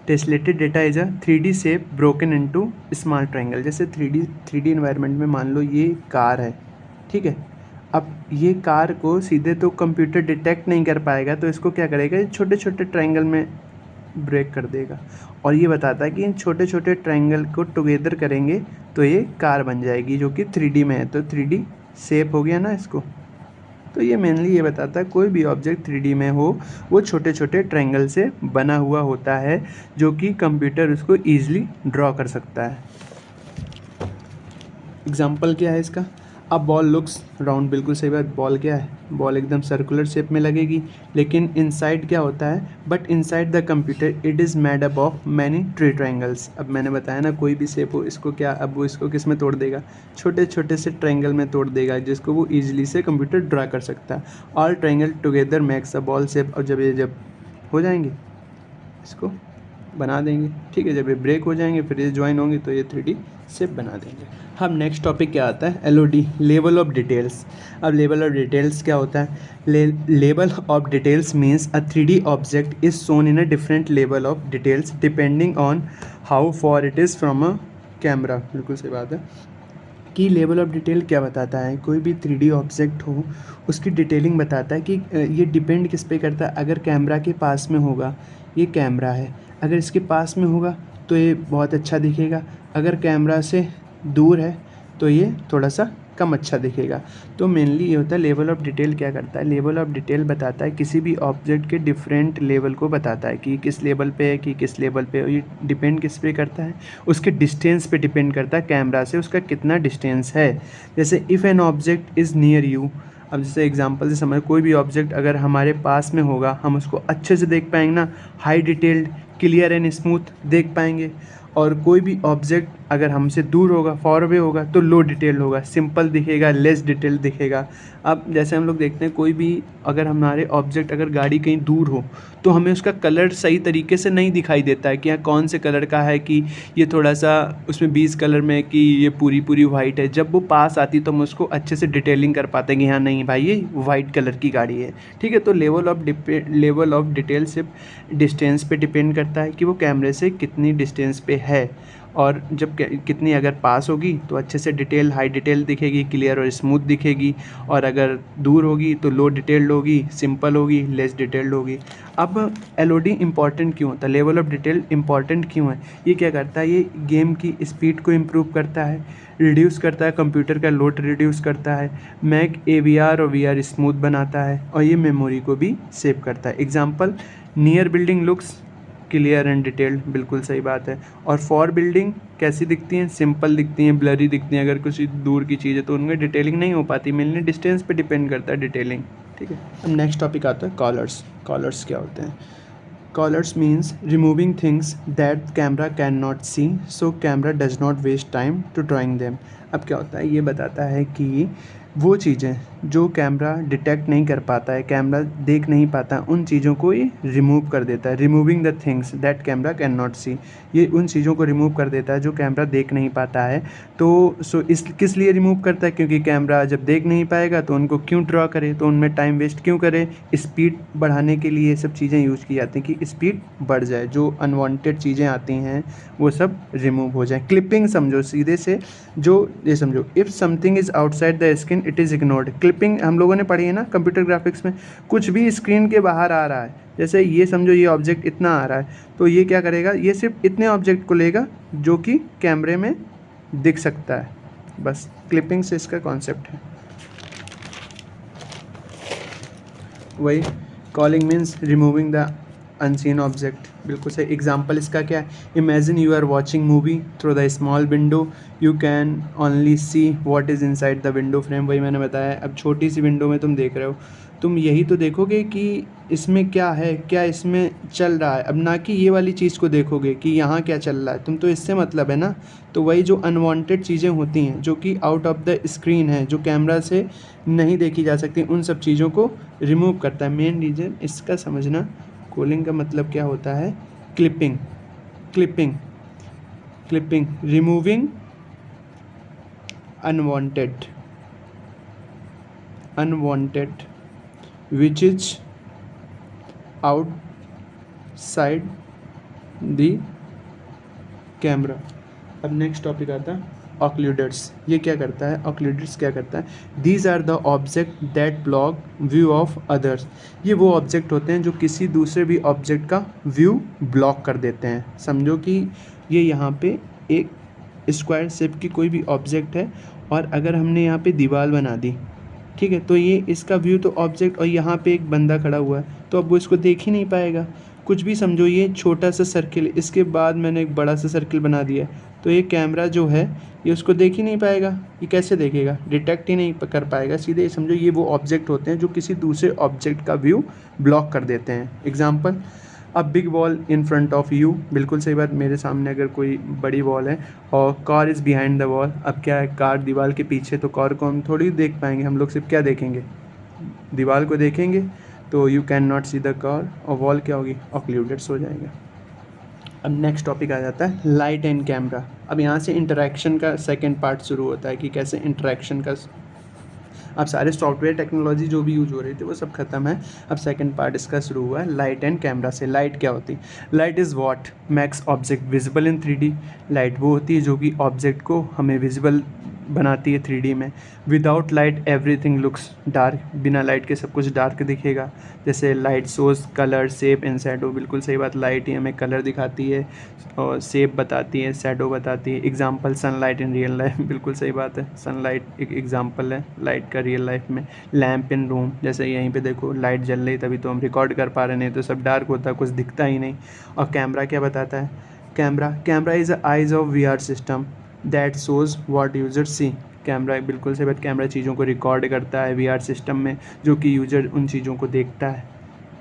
A: tessellated data is a 3D shape broken into small triangle. जैसे 3D इन्वायरमेंट में मान लो ये कार है, ठीक है, अब ये कार को सीधे तो कंप्यूटर डिटेक्ट नहीं कर पाएगा, तो इसको क्या करेगा, छोटे छोटे ट्रायंगल में ब्रेक कर देगा। और ये बताता है कि इन छोटे छोटे ट्रायंगल को टुगेदर करेंगे तो ये कार बन जाएगी जो कि 3D में है। तो 3D शेप हो गया ना इसको। तो ये मेनली ये बताता है कोई भी ऑब्जेक्ट 3D में हो वो छोटे छोटे ट्रायंगल से बना हुआ होता है जो कि कंप्यूटर उसको ईजिली ड्रॉ कर सकता है। एग्जाम्पल क्या है इसका, अब बॉल लुक्स राउंड, बिल्कुल सही बात। बॉल क्या है, बॉल एकदम सर्कुलर शेप में लगेगी, लेकिन इनसाइड क्या होता है, but inside the computer it is made up of many triangles. अब मैंने बताया ना कोई भी शेप हो इसको क्या, अब वो इसको किस में तोड़ देगा, छोटे छोटे से ट्रायंगल में तोड़ देगा जिसको वो ईजिली से कंप्यूटर ड्रा कर सकता है। All triangle together makes a ball shape. और जब हो जाएंगे इसको बना देंगे, ठीक है। जब ये ब्रेक हो जाएंगे फिर ये ज्वाइन होंगे तो ये 3D शेप बना देंगे। हम नेक्स्ट टॉपिक क्या आता है, LOD, लेवल ऑफ डिटेल्स। अब लेवल ऑफ डिटेल्स क्या होता है, level of details means a 3D object is shown in a different level of details depending on how for it is from a camera. बिल्कुल सही बात है कि level of detail क्या बताता है, कोई भी 3D ऑब्जेक्ट हो उसकी डिटेलिंग बताता है कि ये डिपेंड किस पे करता है। अगर कैमरा के पास में होगा, ये कैमरा है, अगर इसके पास में होगा तो ये बहुत अच्छा दिखेगा, अगर कैमरा से दूर है तो ये थोड़ा सा कम अच्छा दिखेगा। तो मेनली ये होता है लेवल ऑफ डिटेल क्या करता है, लेवल ऑफ डिटेल बताता है किसी भी ऑब्जेक्ट के डिफरेंट लेवल को बताता है कि किस लेवल पे है कि किस लेवल पे है। ये डिपेंड किस पे करता है, उसके डिस्टेंस पे डिपेंड करता है, कैमरा से उसका कितना डिस्टेंस है। जैसे if an object is near you, अब जैसे एग्जांपल से समझ, कोई भी ऑब्जेक्ट अगर हमारे पास में होगा हम उसको अच्छे से देख पाएंगे ना, high detailed, clear and smooth देख पाएंगे। और कोई भी ऑब्जेक्ट अगर हमसे दूर होगा, फॉर अवे होगा, तो लो डिटेल होगा, सिंपल दिखेगा, लेस डिटेल दिखेगा। अब जैसे हम लोग देखते हैं कोई भी अगर हमारे ऑब्जेक्ट, अगर गाड़ी कहीं दूर हो तो हमें उसका कलर सही तरीके से नहीं दिखाई देता है कि यहाँ कौन से कलर का है, कि ये थोड़ा सा उसमें 20 कलर में, कि ये पूरी पूरी वाइट है। जब वो पास आती तो हम उसको अच्छे से डिटेलिंग कर पाते हैं कि हाँ नहीं भाई ये वाइट कलर की गाड़ी है, ठीक है। तो लेवल ऑफ डिटेल सिर्फ डिस्टेंस पे डिपेंड करता है कि वो कैमरे से कितनी डिस्टेंस पे है, और जब कितनी अगर पास होगी तो अच्छे से डिटेल, हाई डिटेल दिखेगी, क्लियर और स्मूथ दिखेगी, और अगर दूर होगी तो लो डिटेल्ड होगी, सिंपल होगी, लेस डिटेल्ड होगी। अब LOD इंपॉर्टेंट क्यों होता है, लेवल ऑफ डिटेल इंपॉर्टेंट क्यों है, ये क्या करता है, ये गेम की स्पीड को इम्प्रूव करता है, रिड्यूस करता है, कंप्यूटर का लोड रिड्यूस करता है, मैक AVR और VR स्मूथ बनाता है, और ये मेमोरी को भी सेव करता है। Example, near building looks clear and detailed, बिल्कुल सही बात है। और फॉर बिल्डिंग कैसी दिखती हैं, सिंपल दिखती हैं, ब्लरी दिखती हैं। अगर कुछ दूर की चीज़ है तो उनमें डिटेलिंग नहीं हो पाती, मेनली डिस्टेंस पे डिपेंड करता है डिटेलिंग, ठीक है। अब नेक्स्ट टॉपिक आता है कॉलर्स। कॉलर्स क्या होते हैं, collars means removing things that camera can not see, so camera does not waste time to drawing them. अब क्या होता है, ये बताता है कि वो चीज़ें जो कैमरा डिटेक्ट नहीं कर पाता है, कैमरा देख नहीं पाता, उन चीज़ों को ये रिमूव कर देता है। Removing the things that camera can not see, ये उन चीज़ों को रिमूव कर देता है जो कैमरा देख नहीं पाता है। तो इस किस लिए रिमूव करता है, क्योंकि कैमरा जब देख नहीं पाएगा तो उनको क्यों ड्रॉ करे, तो उनमें टाइम वेस्ट क्यों करे। स्पीड बढ़ाने के लिए ये सब चीज़ें यूज़ की जाती हैं कि स्पीड बढ़ जाए, जो अनवांटेड चीज़ें आती हैं वो सब रिमूव हो जाए। क्लिपिंग समझो सीधे से, जो ये समझो, if something is outside the screen it is ignored. Clipping हम लोगों ने पढ़ी है ना कंप्यूटर ग्राफिक्स में, कुछ भी स्क्रीन के बाहर आ रहा है, जैसे ये समझो ये ऑब्जेक्ट इतना आ रहा है तो ये क्या करेगा, ये सिर्फ इतने ऑब्जेक्ट को लेगा जो कि कैमरे में दिख सकता है, बस क्लिपिंग से इसका कॉन्सेप्ट है। वही culling means removing the unseen object, बिल्कुल सही। एग्जाम्पल इसका क्या है, imagine you are watching movie through the small window, you can only see what is inside the window frame. वही मैंने बताया, अब छोटी सी विंडो में तुम देख रहे हो, तुम यही तो देखोगे कि इसमें क्या है, क्या इसमें चल रहा है, अब ना कि ये वाली चीज़ को देखोगे कि यहाँ क्या चल रहा है, तुम तो इससे मतलब है ना। तो वही जो अनवांटेड चीज़ें होती हैं जो कि आउट ऑफ द स्क्रीन है, जो कैमरा से नहीं देखी जा सकती, उन सब चीज़ों को रिमूव करता है। मेन रीज़न इसका समझना, कॉलिंग का मतलब क्या होता है, clipping, clipping, clipping, removing unwanted, unwanted which is outside the camera। अब नेक्स्ट टॉपिक आता है ऑक्लूडर्स। ये क्या करता है, ऑक्लूडर्स क्या करता है, these are the object that block view of others. ये वो ऑब्जेक्ट होते हैं जो किसी दूसरे भी ऑब्जेक्ट का व्यू ब्लॉक कर देते हैं। समझो कि ये यहाँ पे एक स्क्वायर शेप की कोई भी ऑब्जेक्ट है और अगर हमने यहाँ पे दीवार बना दी, ठीक है, तो ये इसका व्यू तो ऑब्जेक्ट, और यहाँ पे एक बंदा खड़ा हुआ है तो अब वो इसको देख ही नहीं पाएगा। कुछ भी समझो, ये छोटा सा सर्किल, इसके बाद मैंने एक बड़ा सा सर्किल बना दिया है, तो ये कैमरा जो है ये उसको देख ही नहीं पाएगा। ये कैसे देखेगा, डिटेक्ट ही नहीं कर पाएगा। सीधे समझो ये वो ऑब्जेक्ट होते हैं जो किसी दूसरे ऑब्जेक्ट का व्यू ब्लॉक कर देते हैं। Example, a big wall in front of you, बिल्कुल सही बात, मेरे सामने अगर कोई बड़ी वॉल है और car is behind the wall. अब क्या है, कार दीवार के पीछे, तो कार को हम थोड़ी देख पाएंगे, हम लोग सिर्फ क्या देखेंगे, दीवार को देखेंगे, तो you can not see the car, और वॉल क्या होगी, ऑक्लूडेड्स हो जाएगा। अब नेक्स्ट टॉपिक आ जाता है लाइट एंड कैमरा। अब यहाँ से इंटरेक्शन का सेकेंड पार्ट शुरू होता है कि कैसे इंटरेक्शन का, अब सारे सॉफ्टवेयर टेक्नोलॉजी जो भी यूज हो रही थी वो सब खत्म है। अब सेकंड पार्ट इसका शुरू हुआ है लाइट एंड कैमरा से। लाइट क्या होती है, light is what makes object visible in 3D। Light वो होती है जो कि ऑब्जेक्ट को हमें विजिबल बनाती है 3D में। Without light everything looks dark, बिना लाइट के सब कुछ डार्क दिखेगा। जैसे light shows colour shape and shadow, बिल्कुल सही बात, लाइट ही हमें कलर दिखाती है और शेप बताती है, शैडो बताती है। Example sunlight in real life, बिल्कुल सही बात है, सनलाइट एक एग्जांपल है लाइट का रियल लाइफ में। लैम्प इन रूम, जैसे यहीं पे देखो लाइट जल रही तभी तो हम रिकॉर्ड कर पा रहे, नहीं तो सब डार्क होता, कुछ दिखता ही नहीं। और कैमरा क्या बताता है, camera is a eyes of VR system that shows what user see. Camera, बिल्कुल से बात, कैमरा चीज़ों को रिकॉर्ड करता है VR सिस्टम में, जो कि यूजर उन चीज़ों को देखता है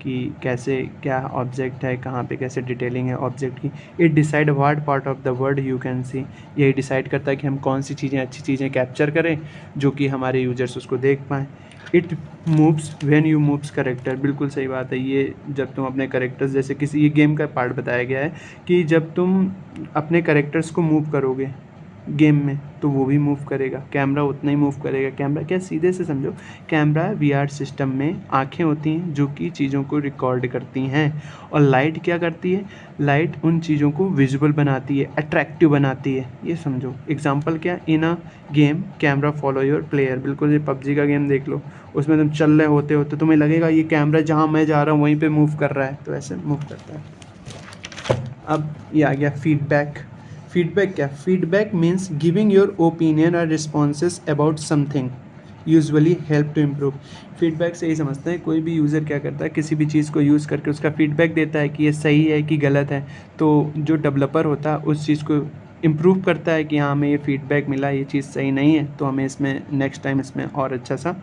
A: कि कैसे क्या ऑब्जेक्ट है, कहाँ पे कैसे डिटेलिंग है ऑब्जेक्ट की। It decide what part of the world you can सी। यही डिसाइड करता है कि हम कौन सी चीज़ें, अच्छी चीज़ें कैप्चर करें जो कि हमारे यूजर्स उसको देख पाएँ। It moves when you moves character, बिल्कुल सही बात है, ये जब तुम अपने करेक्टर्स, जैसे किसी, ये गेम का पार्ट बताया गया है कि जब तुम अपने करेक्टर्स को मूव करोगे गेम में तो वो भी मूव करेगा, कैमरा उतना ही मूव करेगा। कैमरा क्या, सीधे से समझो, कैमरा VR सिस्टम में आंखें होती हैं जो कि चीज़ों को रिकॉर्ड करती हैं। और लाइट क्या करती है, लाइट उन चीज़ों को विजुअल बनाती है, अट्रैक्टिव बनाती है, ये समझो। एग्जांपल क्या, in a game camera follow your player, बिल्कुल ये PUBG का गेम देख लो, उसमें तुम चल रहे होते होते तुम्हें लगेगा ये कैमरा जहाँ मैं जा रहा हूँ वहीं पर मूव कर रहा है, तो ऐसे मूव करता है। अब ये आ गया फीडबैक। फीडबैक क्या, feedback means giving your opinion और responses about something, usually help to improve. Feedback से ही समझते हैं, कोई भी यूज़र क्या करता है, किसी भी चीज़ को यूज़ करके उसका फीडबैक देता है कि ये सही है कि गलत है, तो जो डेवलपर होता है उस चीज़ को इम्प्रूव करता है कि हाँ हमें ये फीडबैक मिला, ये चीज़ सही नहीं है, तो हमें इसमें नेक्स्ट टाइम इसमें और अच्छा सा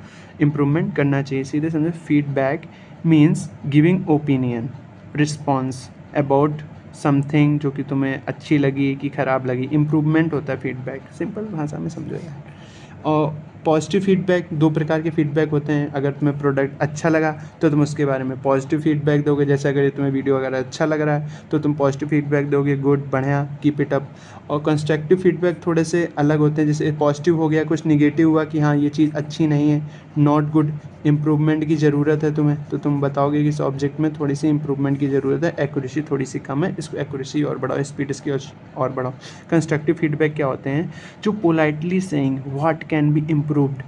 A: इम्प्रूवमेंट करना चाहिए। सीधे समझो, feedback means giving opinion, response about something जो कि तुम्हें अच्छी लगी कि ख़राब लगी, इम्प्रूवमेंट होता है फीडबैक, सिंपल भाषा में समझो यार। और पॉजिटिव फीडबैक, दो प्रकार के फीडबैक होते हैं। अगर तुम्हें प्रोडक्ट अच्छा लगा तो तुम उसके बारे में पॉजिटिव फीडबैक दोगे, जैसे अगर तुम्हें वीडियो वगैरह अच्छा लग रहा है तो तुम पॉजिटिव फीडबैक दोगे, गुड, बढ़िया, कीप इट अप। और कंस्ट्रक्टिव फीडबैक थोड़े से अलग होते हैं, जैसे पॉजिटिव हो गया, कुछ निगेटिव हुआ कि हाँ ये चीज़ अच्छी नहीं है, नॉट गुड, इम्प्रूवमेंट की ज़रूरत है तुम्हें, तो तुम बताओगे कि इस ऑब्जेक्ट में थोड़ी सी इम्प्रूवमेंट की ज़रूरत है, एक्यूरेसी थोड़ी सी कम है, इसको एक्यूरेसी और बढ़ाओ, स्पीड इसकी और बढ़ाओ। कंस्ट्रक्टिव फीडबैक क्या होते हैं, जो politely saying what can be improved,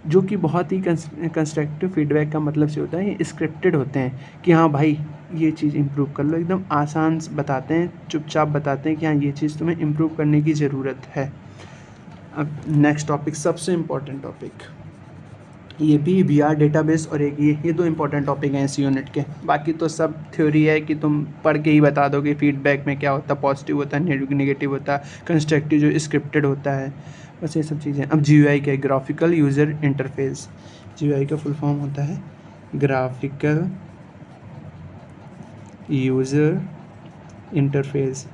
A: जो कि बहुत ही कंस्ट्रक्टिव फीडबैक का मतलब से होता है, ये स्क्रिप्टेड होते हैं कि हाँ भाई ये चीज़ इम्प्रूव कर लो, एकदम आसान बताते हैं, चुपचाप बताते हैं कि हाँ ये चीज़ तुम्हें इम्प्रूव करने की ज़रूरत है। अब नेक्स्ट टॉपिक, सबसे इम्पॉर्टेंट टॉपिक, ये भी VR डेटाबेस, और एक ये दो इंपॉर्टेंट टॉपिक हैं इस यूनिट के। बाकी तो सब थ्योरी है कि तुम पढ़ के ही बता दोगे फीडबैक में क्या होता है, पॉजिटिव होता है, नेगेटिव होता है, कंस्ट्रक्टिव जो स्क्रिप्टेड होता है, बस ये सब चीज़ें। अब GUI क्या है, ग्राफिकल यूज़र इंटरफेस। GUI का फुल फॉर्म होता है ग्राफिकल यूज़र इंटरफेस।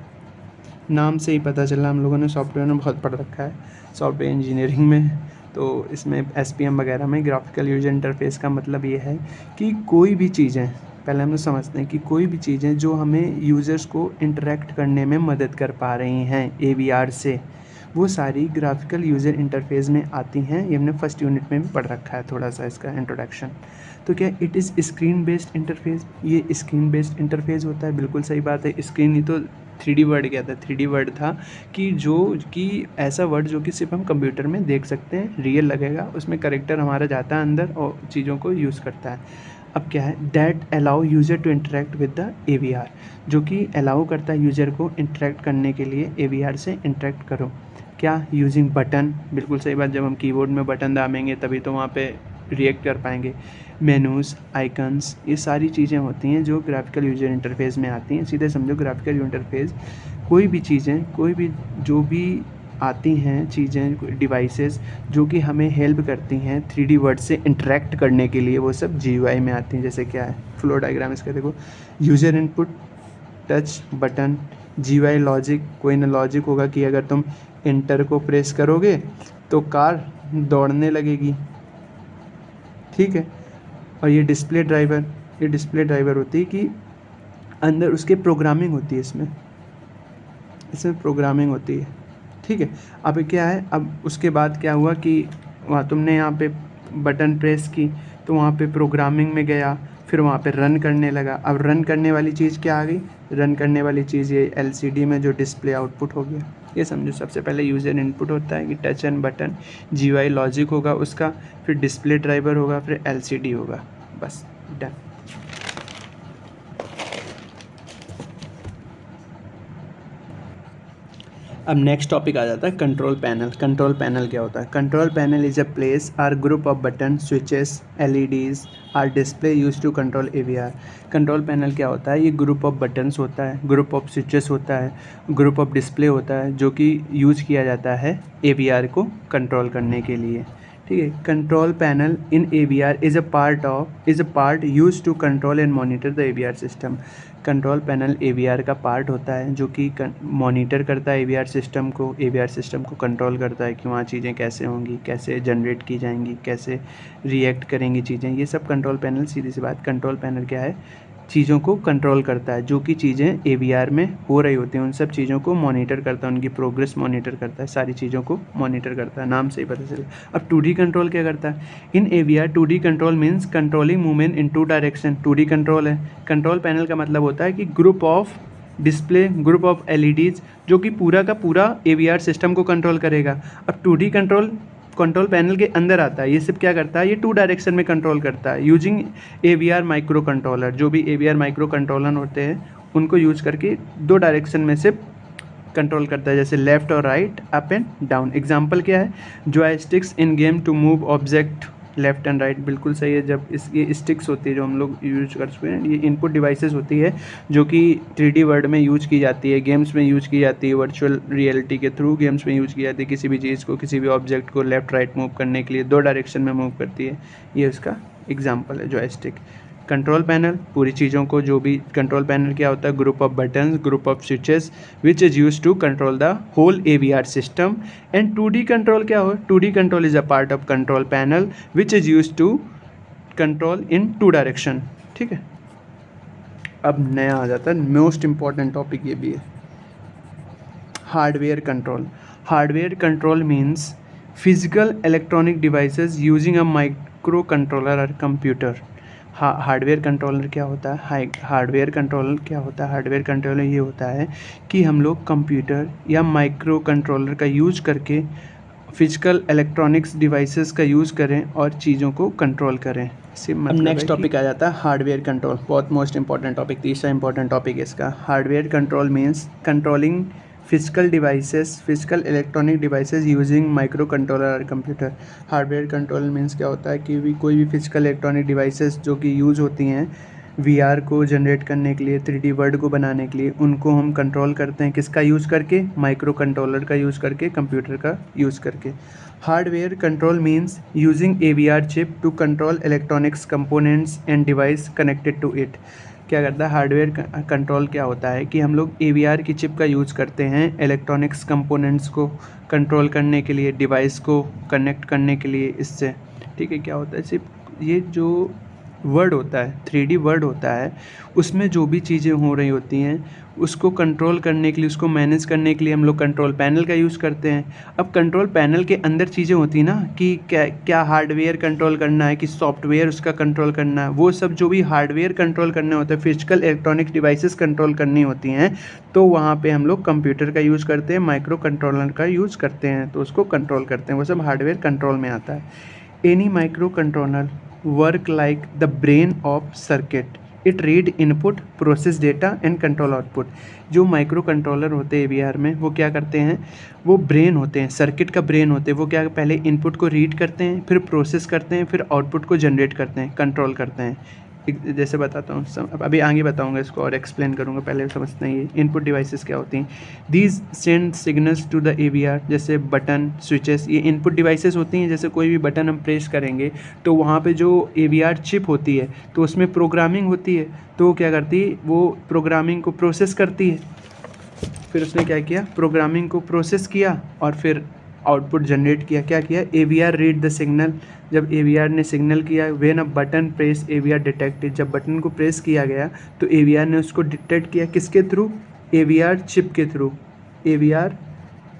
A: नाम से ही पता चला, हम लोगों ने सॉफ्टवेयर में बहुत पढ़ रखा है, सॉफ्टवेयर इंजीनियरिंग में, तो इसमें SPM वगैरह में ग्राफिकल यूजर इंटरफेस का मतलब ये है कि कोई भी चीज़ें, पहले हम लोग समझते हैं कि कोई भी चीज़ें जो हमें यूज़र्स को इंटरेक्ट करने में मदद कर पा रही हैं AVR से, वो सारी ग्राफिकल यूज़र इंटरफेस में आती हैं। ये हमने फर्स्ट यूनिट में भी पढ़ रखा है थोड़ा सा इसका इंट्रोडक्शन। तो क्या it is screen based interface, ये स्क्रीन बेस्ड इंटरफेस होता है, बिल्कुल सही बात है। स्क्रीन ही तो 3D वर्ड क्या था, 3D वर्ड था कि ऐसा वर्ड जो कि सिर्फ हम कंप्यूटर में देख सकते हैं, रियल लगेगा, उसमें करेक्टर हमारा जाता है अंदर और चीज़ों को यूज़ करता है। अब क्या है, that allow user to interact with the AVR, जो कि अलाउ करता है यूज़र को इंटरेक्ट करने के लिए AVR से इंटरेक्ट करो। क्या, यूजिंग बटन, बिल्कुल सही बात, जब हम कीबोर्ड में बटन दाबेंगे तभी तो वहाँ पे रिएक्ट कर पाएंगे। मेनूज़, आइकन्स, ये सारी चीज़ें होती हैं जो ग्राफिकल यूज़र इंटरफेस में आती हैं। सीधे समझो ग्राफिकल इंटरफेस कोई भी चीज़ें, कोई भी जो भी आती हैं चीज़ें, डिवाइसेस जो कि हमें हेल्प करती हैं 3D वर्ड से इंटरेक्ट करने के लिए, वो सब GUI में आती हैं। जैसे क्या है, फ्लो डायग्राम इसका देखो, user input, touch button, GUI logic, कोई ना लॉजिक होगा कि अगर तुम इंटर को प्रेस करोगे तो कार दौड़ने लगेगी, ठीक है। और ये डिस्प्ले ड्राइवर होती है कि अंदर उसके प्रोग्रामिंग होती है, इसमें प्रोग्रामिंग होती है, ठीक है। अब क्या है, अब उसके बाद क्या हुआ कि वहाँ तुमने यहाँ पे बटन प्रेस की तो वहाँ पे प्रोग्रामिंग में गया, फिर वहाँ पे रन करने लगा। अब रन करने वाली चीज़ क्या आ गई, रन करने वाली चीज़ ये LCD में जो डिस्प्ले आउटपुट हो गया। ये समझो, सबसे पहले यूज़र इनपुट होता है कि touch and button, GUI logic होगा उसका, फिर डिस्प्ले ड्राइवर होगा, फिर LCD होगा, बस डन। अब नेक्स्ट टॉपिक आ जाता है कंट्रोल पैनल। कंट्रोल पैनल क्या होता है? Control panel is a place or group of button, switches, LEDs or display use to control AVR। Control panel क्या होता है? ये ग्रुप ऑफ बटन्स होता है, ग्रुप ऑफ स्विचेस होता है, ग्रुप ऑफ डिस्प्ले होता है, जो कि यूज किया जाता है AVR को कंट्रोल करने के लिए, ठीक है। Control panel in AVR is a part use to control and monitor the AVR system. Control panel AVR का पार्ट होता है जो कि मॉनिटर करता है AVR सिस्टम को कंट्रोल करता है कि वहाँ चीज़ें कैसे होंगी, कैसे जनरेट की जाएंगी, कैसे रिएक्ट करेंगी चीज़ें, ये सब कंट्रोल पैनल, सीधी सी बात, कंट्रोल पैनल क्या है, चीज़ों को कंट्रोल करता है, जो कि चीज़ें AVR में हो रही होती हैं उन सब चीज़ों को मॉनिटर करता है, उनकी प्रोग्रेस मॉनिटर करता है, सारी चीज़ों को मॉनिटर करता है, नाम से ही पता चले। अब 2D कंट्रोल क्या करता है? इन AVR 2D control means controlling movement in 2 direction. 2D control है, कंट्रोल पैनल का मतलब होता है कि group of display, group of LEDs जो कि पूरा का पूरा AVR सिस्टम को कंट्रोल करेगा। अब 2D कंट्रोल पैनल के अंदर आता है, ये सिर्फ क्या करता है, ये 2 डायरेक्शन में कंट्रोल करता है यूजिंग AVR माइक्रो कंट्रोलर। जो भी AVR माइक्रो कंट्रोलर होते हैं उनको यूज करके 2 डायरेक्शन में से कंट्रोल करता है, जैसे लेफ्ट और right, up and down. Example क्या है, joysticks in game to move object left and right, बिल्कुल सही है। जब ये स्टिक्स होती है जो हम लोग यूज कर सकते हैं, ये इनपुट डिवाइसेस होती है जो कि 3D वर्ल्ड में यूज की जाती है, गेम्स में यूज की जाती है, वर्चुअल रियलिटी के थ्रू गेम्स में यूज की जाती है। किसी भी चीज़ को, किसी भी ऑब्जेक्ट को लेफ्ट राइट मूव करने के लिए 2 डायरेक्शन में मूव करती है, ये उसका एग्जाम्पल है जॉयस्टिक। कंट्रोल पैनल पूरी चीज़ों को, जो भी कंट्रोल पैनल क्या होता है, group of buttons, group of switches which is use to control the whole AVR system. And 2D control क्या हो, 2D control is a part of control panel which is use to control in 2 direction, ठीक है। अब नया आ जाता है most important topic, ये भी है hardware control. Hardware control means physical electronic devices using a micro controller और कंप्यूटर। हार्डवेयर कंट्रोलर क्या होता है? हार्डवेयर कंट्रोलर ये होता है कि हम लोग कंप्यूटर या माइक्रो कंट्रोलर का यूज करके फिजिकल इलेक्ट्रॉनिक्स डिवाइसेस का यूज़ करें और चीज़ों को कंट्रोल करें। मतलब नेक्स्ट टॉपिक आ जाता है हार्डवेयर कंट्रोल, बहुत मोस्ट इंपॉर्टेंट टॉपिक, तीसरा इंपॉर्टेंट टॉपिक है इसका। Hardware control means controlling physical electronic devices using micro controller और कंप्यूटर। हार्डवेयर कंट्रोल मीन्स क्या होता है कि कोई भी फिजिकल इलेक्ट्रॉनिक डिवाइसेस जो कि यूज़ होती हैं VR को जनरेट करने के लिए, 3D वर्ल्ड को बनाने के लिए, उनको हम कंट्रोल करते हैं किसका यूज़ करके? माइक्रो कंट्रोलर का यूज़ करके, कंप्यूटर का यूज़ करके। Hardware control means using AVR chip to control electronics components and device connected to it. क्या करता है हार्डवेयर कंट्रोल? क्या होता है कि हम लोग AVR की चिप का यूज़ करते हैं इलेक्ट्रॉनिक्स कंपोनेंट्स को कंट्रोल करने के लिए, डिवाइस को कनेक्ट करने के लिए इससे, ठीक है। क्या होता है, सिर्फ ये जो वर्ड होता है, 3D वर्ड होता है, उसमें जो भी चीज़ें हो रही होती हैं उसको कंट्रोल करने के लिए, उसको मैनेज करने के लिए हम लोग कंट्रोल पैनल का यूज़ करते हैं। अब कंट्रोल पैनल के अंदर चीज़ें होती हैं ना कि क्या क्या हार्डवेयर कंट्रोल करना है कि सॉफ्टवेयर उसका कंट्रोल करना है, वो सब जो भी हार्डवेयर कंट्रोल करने होते हैं, फिजिकल इलेक्ट्रॉनिक डिवाइसेस कंट्रोल करनी होती हैं, तो वहाँ पे हम लोग कंप्यूटर का यूज़ करते हैं, माइक्रो कंट्रोलर का यूज़ करते हैं, तो उसको कंट्रोल करते हैं, वो सब हार्डवेयर कंट्रोल में आता है। Any micro controller work like the brain of circuit. It read input, process data and control output. जो माइक्रो कंट्रोलर होते हैं AVR में, वो क्या करते हैं, वो ब्रेन होते हैं, सर्किट का ब्रेन होते हैं। वो क्या पहले इनपुट को रीड करते हैं, फिर प्रोसेस करते हैं, फिर आउटपुट को जनरेट करते हैं, कंट्रोल करते हैं। जैसे बताता हूँ, अभी आगे बताऊँगा इसको और एक्सप्लेन करूँगा, पहले समझते हैं ये इनपुट डिवाइसेस क्या होती हैं। These send signals to the AVR, जैसे बटन, स्विचेस, ये इनपुट डिवाइसेस होती हैं। जैसे कोई भी बटन हम प्रेस करेंगे तो वहाँ पे जो AVR चिप होती है तो उसमें प्रोग्रामिंग होती है, तो वो क्या करती है, वो प्रोग्रामिंग को प्रोसेस करती है। फिर उसने क्या किया, प्रोग्रामिंग को प्रोसेस किया और फिर आउटपुट जनरेट किया। क्या किया, AVR रीड द सिग्नल, जब AVR ने सिग्नल किया, when a button press AVR detected, जब बटन को प्रेस किया गया तो AVR ने उसको डिटेक्ट किया, किसके थ्रू, AVR चिप के थ्रू, AVR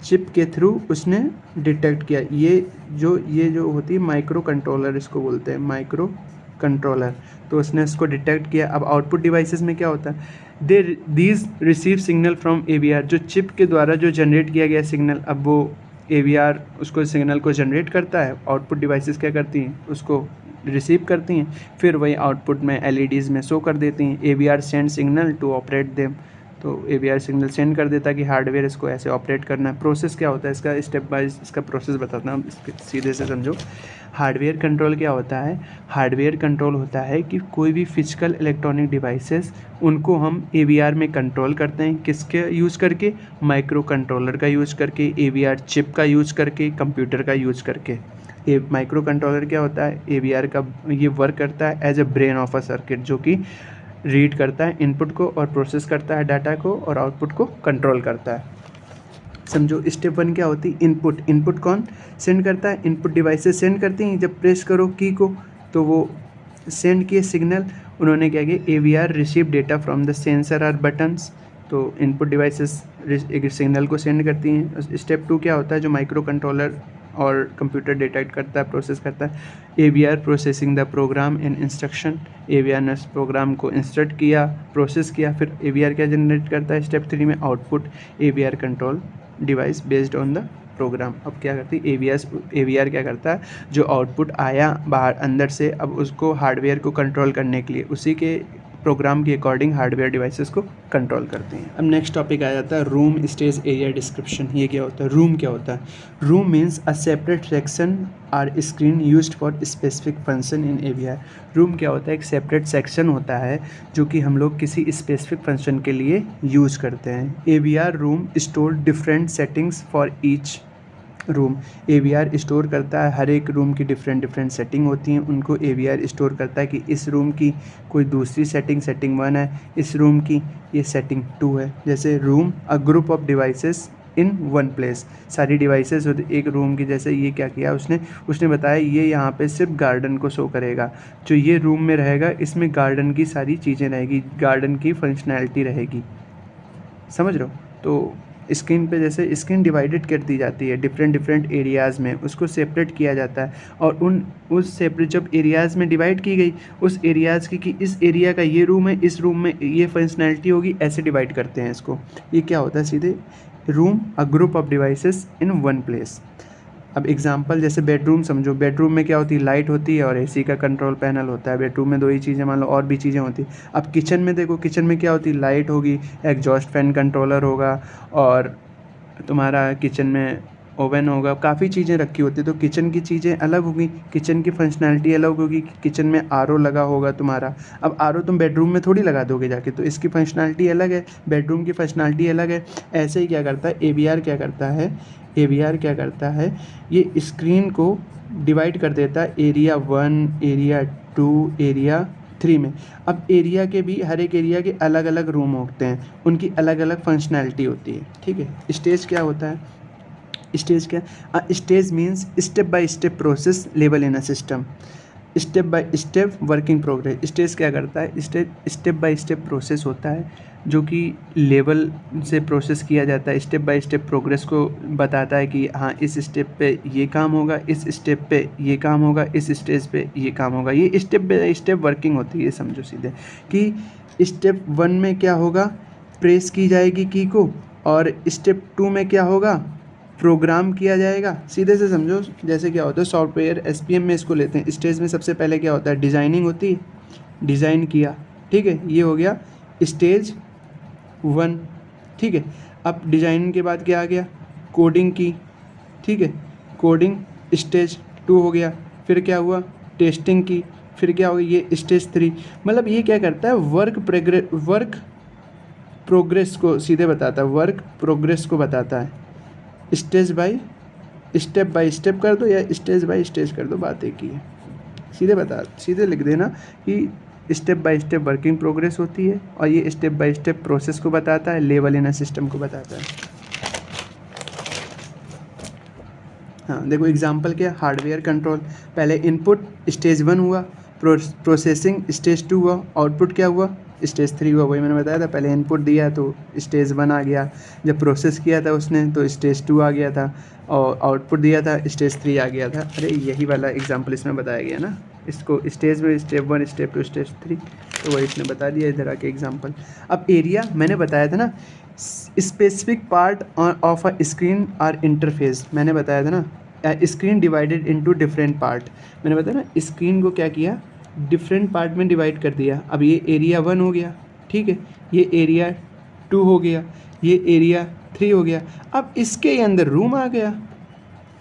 A: चिप के थ्रू उसने डिटेक्ट किया। ये जो होती है माइक्रो कंट्रोलर, इसको बोलते हैं माइक्रो कंट्रोलर, तो उसने इसको डिटेक्ट किया। अब आउटपुट डिवाइसेस में क्या होता है, these receive signal from AVR, जो चिप के द्वारा जो जनरेट किया गया सिग्नल, अब वो AVR उसको सिग्नल को जनरेट करता है, आउटपुट डिवाइसेस क्या करती हैं, उसको रिसीव करती हैं, फिर वही आउटपुट में LEDs में शो कर देती हैं। AVR send signal to operate them, तो AVR सिग्नल सेंड कर देता है कि हार्डवेयर इसको ऐसे ऑपरेट करना है। प्रोसेस क्या होता है इसका, स्टेप बाय इसका प्रोसेस बताता हूँ, सीधे से समझो। हार्डवेयर कंट्रोल क्या होता है, हार्डवेयर कंट्रोल होता है कि कोई भी फिजिकल इलेक्ट्रॉनिक डिवाइसेस, उनको हम AVR में कंट्रोल करते हैं, किसके यूज़ करके, माइक्रो कंट्रोलर का यूज़ करके, AVR चिप का यूज़ करके, कंप्यूटर का यूज़ करके। माइक्रो कंट्रोलर क्या होता है, AVR का ये वर्क करता है as a brain of a circuit, जो कि रीड करता है इनपुट को और प्रोसेस करता है डाटा को और आउटपुट को कंट्रोल करता है। समझो, स्टेप 1 क्या होती है, इनपुट। इनपुट कौन सेंड करता है, इनपुट डिवाइसेस सेंड करती हैं। जब प्रेस करो की को तो वो सेंड किए सिग्नल, उन्होंने क्या किया, AVR receive data from the sensor और बटन्स, तो इनपुट डिवाइसेस एक सिग्नल को सेंड करती हैं। स्टेप 2 क्या होता है, जो माइक्रो कंट्रोलर और कंप्यूटर डिटेक्ट करता है, प्रोसेस करता है, AVR processing the program and instruction, AVR ने प्रोग्राम को इंस्ट्रक्ट किया, प्रोसेस किया, फिर AVR क्या जनरेट करता है, स्टेप 3 में output, AVR control device based on the program. अब क्या करती है, AVR क्या करता है, जो आउटपुट आया बाहर अंदर से, अब उसको हार्डवेयर को कंट्रोल करने के लिए उसी के प्रोग्राम के अकॉर्डिंग हार्डवेयर डिवाइसेस को कंट्रोल करते हैं। अब नेक्स्ट टॉपिक आ जाता है रूम स्टेज एरिया डिस्क्रिप्शन। ये क्या होता है, रूम क्या होता है, room means a separate section or screen used for specific function in AVR। Room क्या होता है, एक सेपरेट सेक्शन होता है जो कि हम लोग किसी स्पेसिफिक फंक्शन के लिए यूज़ करते हैं। AVR room store different settings for each room. AVR store करता है, हर एक रूम की डिफरेंट सेटिंग होती हैं, उनको AVR स्टोर करता है कि इस रूम की कोई दूसरी सेटिंग 1 है, इस रूम की ये सेटिंग 2 है। जैसे room a group of devices in one place, सारी डिवाइसेस एक रूम की। जैसे ये क्या किया उसने बताया ये यहाँ पे सिर्फ गार्डन को शो करेगा, जो ये रूम में रहेगा इसमें गार्डन की सारी चीज़ें रहेगी, गार्डन की फंक्शनैलिटी रहेगी, समझ रहे हो। तो स्क्रीन पे जैसे स्क्रीन डिवाइडेड कर दी जाती है डिफरेंट एरियाज़ में, उसको सेपरेट किया जाता है, और उस सेपरेट जब एरियाज़ में डिवाइड की गई, उस एरियाज़ की कि इस एरिया का ये रूम है, इस रूम में ये फंक्शनैलिटी होगी, ऐसे डिवाइड करते हैं इसको। ये क्या होता है, सीधे room a group of devices in one place. अब एग्जांपल जैसे बेडरूम समझो, बेडरूम में क्या होती है, लाइट होती है और AC का कंट्रोल पैनल होता है। बेडरूम में 2 ही चीज़ें, मान लो और भी चीज़ें होती। अब किचन में देखो, किचन में क्या होती है, लाइट होगी, एग्जॉस्ट फैन कंट्रोलर होगा, और तुम्हारा किचन में ओवन होगा, काफ़ी चीज़ें रखी होती है। तो किचन की चीज़ें अलग होगी, किचन की फंक्शनैलिटी अलग होगी। किचन में RO लगा होगा तुम्हारा, अब RO तुम बेडरूम में थोड़ी लगा दोगे जाके, तो इसकी फंक्शनैलिटी अलग है, बेडरूम की फंक्शनैलिटी अलग है। ऐसे ही क्या करता है AVR, क्या करता है AVR क्या करता है, ये स्क्रीन को डिवाइड कर देता है एरिया 1, एरिया 2, एरिया 3 में। अब एरिया के भी, हर एक एरिया के अलग अलग रूम होते हैं, उनकी अलग अलग फंक्शनैलिटी होती है, ठीक है। स्टेज क्या होता है, स्टेज क्या, stage means step by step process level in a system. Step by step working progress. Stage क्या करता है, स्टेप बाय स्टेप प्रोसेस होता है जो कि लेवल से प्रोसेस किया जाता है। स्टेप बाय स्टेप प्रोग्रेस को बताता है कि हाँ इस स्टेप पे ये काम होगा, इस स्टेप पे ये काम होगा, इस स्टेज पे ये काम होगा। ये स्टेप बाय स्टेप वर्किंग होती है। समझो सीधे कि स्टेप 1 में क्या होगा, प्रेस की जाएगी की को, और स्टेप 2 में क्या होगा, प्रोग्राम किया जाएगा। सीधे से समझो, जैसे क्या होता है सॉफ्टवेयर एसपीएम में इसको लेते हैं। स्टेज में सबसे पहले क्या होता है, डिज़ाइनिंग होती है, डिज़ाइन किया, ठीक है, ये हो गया स्टेज 1, ठीक है। अब डिज़ाइनिंग के बाद क्या आ गया, कोडिंग की, ठीक है, कोडिंग स्टेज 2 हो गया। फिर क्या हुआ, टेस्टिंग की, फिर क्या हो गया, ये स्टेज 3। मतलब ये क्या करता है, वर्क प्रोग्रेस को सीधे बताता है, वर्क प्रोग्रेस को बताता है। स्टेप बाय स्टेप कर दो या स्टेज बाय स्टेज कर दो, बात एक ही है। सीधे लिख देना कि step by step working progress होती है, और ये स्टेप बाय स्टेप प्रोसेस को बताता है, लेवल इन अ सिस्टम को बताता है। हाँ देखो एग्जांपल क्या, हार्डवेयर कंट्रोल, पहले इनपुट स्टेज 1 हुआ, प्रोसेसिंग स्टेज 2 हुआ, आउटपुट क्या हुआ, स्टेज 3 हुआ। वही मैंने बताया था, पहले इनपुट दिया तो स्टेज 1 आ गया, जब प्रोसेस किया था उसने तो स्टेज 2 आ गया था, और आउटपुट दिया था स्टेज 3 आ गया था। अरे यही वाला एग्जाम्पल इसमें बताया गया ना, इसको स्टेज में स्टेप 1 स्टेप 2 स्टेज 3, तो वही इसने बता दिया इधर आके एग्जाम्पल। अब एरिया मैंने बताया था ना, specific part of a screen और इंटरफेस, मैंने बताया था ना, screen divided into different part. मैंने बताया ना, स्क्रीन को क्या किया, डिफरेंट पार्ट में डिवाइड कर दिया। अब ये एरिया 1 हो गया, ठीक है, ये एरिया 2 हो गया, ये एरिया 3 हो गया। अब इसके अंदर रूम आ गया,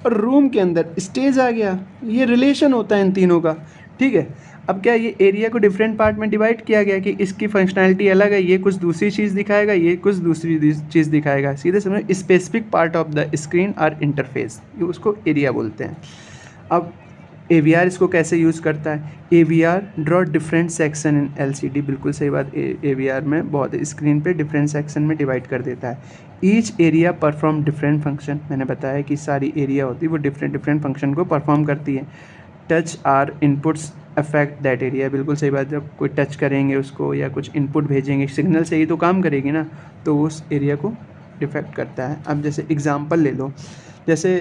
A: और रूम के अंदर स्टेज आ गया। ये रिलेशन होता है इन तीनों का, ठीक है। अब क्या, ये एरिया को डिफरेंट पार्ट में डिवाइड किया गया कि इसकी फंक्शनैलिटी अलग है, ये कुछ दूसरी चीज़ दिखाएगा, ये कुछ दूसरी चीज़ दिखाएगा। सीधे समझो, specific part of the screen और इंटरफेस, ये उसको एरिया बोलते हैं। अब AVR इसको कैसे यूज़ करता है, AVR draw different section in LCD, बिल्कुल सही बात। AVR में बहुत स्क्रीन पे डिफरेंट सेक्शन में डिवाइड कर देता है। Each area perform different function, मैंने बताया कि सारी एरिया होती है वो डिफरेंट फंक्शन को परफॉर्म करती है। Touch or inputs affect that area, बिल्कुल सही बात। जब कोई टच करेंगे उसको या कुछ इनपुट भेजेंगे, सिग्नल से ही तो काम करेगी ना, तो उस एरिया को डिफेक्ट करता है। अब जैसे एग्जांपल ले लो, जैसे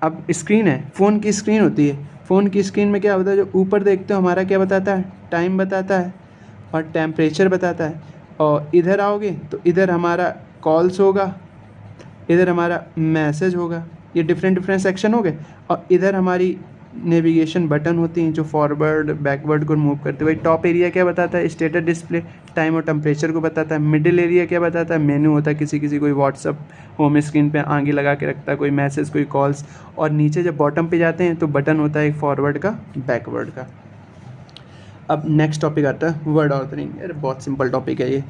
A: अब स्क्रीन है, फ़ोन की स्क्रीन होती है, फ़ोन की स्क्रीन में क्या होता है, जो ऊपर देखते हो हमारा क्या बताता है, टाइम बताता है और टेम्परेचर बताता है। और इधर आओगे तो इधर हमारा कॉल्स होगा, इधर हमारा मैसेज होगा, ये डिफरेंट सेक्शन हो गए। और इधर हमारी नेविगेशन बटन होती हैं जो फॉरवर्ड बैकवर्ड को मूव करते हुए। टॉप एरिया क्या बताता है, स्टेटस डिस्प्ले, टाइम और टेम्परेचर को बताता है। मिडिल एरिया क्या बताता है, मेनू होता है, किसी कोई व्हाट्सअप होम स्क्रीन पे आगे लगा के रखता है, कोई मैसेज, कोई कॉल्स। और नीचे जब बॉटम पे जाते हैं तो बटन होता है एक फॉरवर्ड का, बैकवर्ड का। अब नेक्स्ट टॉपिक आता है वर्ड ऑथरिंग। यार बहुत सिंपल टॉपिक है ये।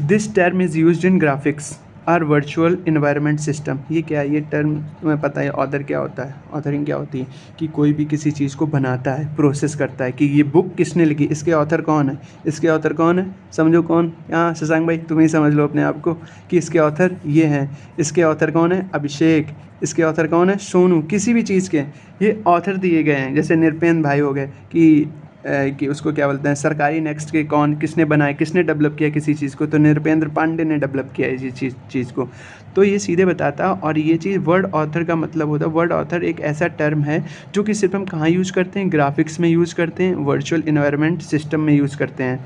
A: This term is used in graphics or virtual environment system. ये क्या है, ये टर्म तुम्हें पता है, ऑथर क्या होता है, ऑथरिंग क्या होती है कि कोई भी किसी चीज़ को बनाता है, प्रोसेस करता है कि ये बुक किसने लिखी, इसके ऑथर कौन है, इसके ऑथर कौन है, समझो कौन। हाँ शशांक भाई तुम ही समझ लो अपने आप को कि इसके ऑथर ये हैं। इसके ऑथर कौन है, अभिषेक। इसके ऑथर कौन है, सोनू। किसी भी चीज़ के ये ऑथर दिए गए हैं। जैसे निरपेंद्र भाई हो गए कि उसको क्या बोलते हैं, सरकारी नेक्स्ट के कौन, किसने बनाया, किसने डेवलप किया किसी चीज़ को, तो नृपेंद्र पांडे ने डेवलप किया है इस चीज़ को। तो ये सीधे बताता है। और ये चीज़ वर्ड ऑथर का मतलब होता है, वर्ड ऑथर एक ऐसा टर्म है जो कि सिर्फ हम कहाँ यूज़ करते हैं, ग्राफिक्स में यूज़ करते हैं, वर्चुअल इन्वायरमेंट सिस्टम में यूज़ करते हैं।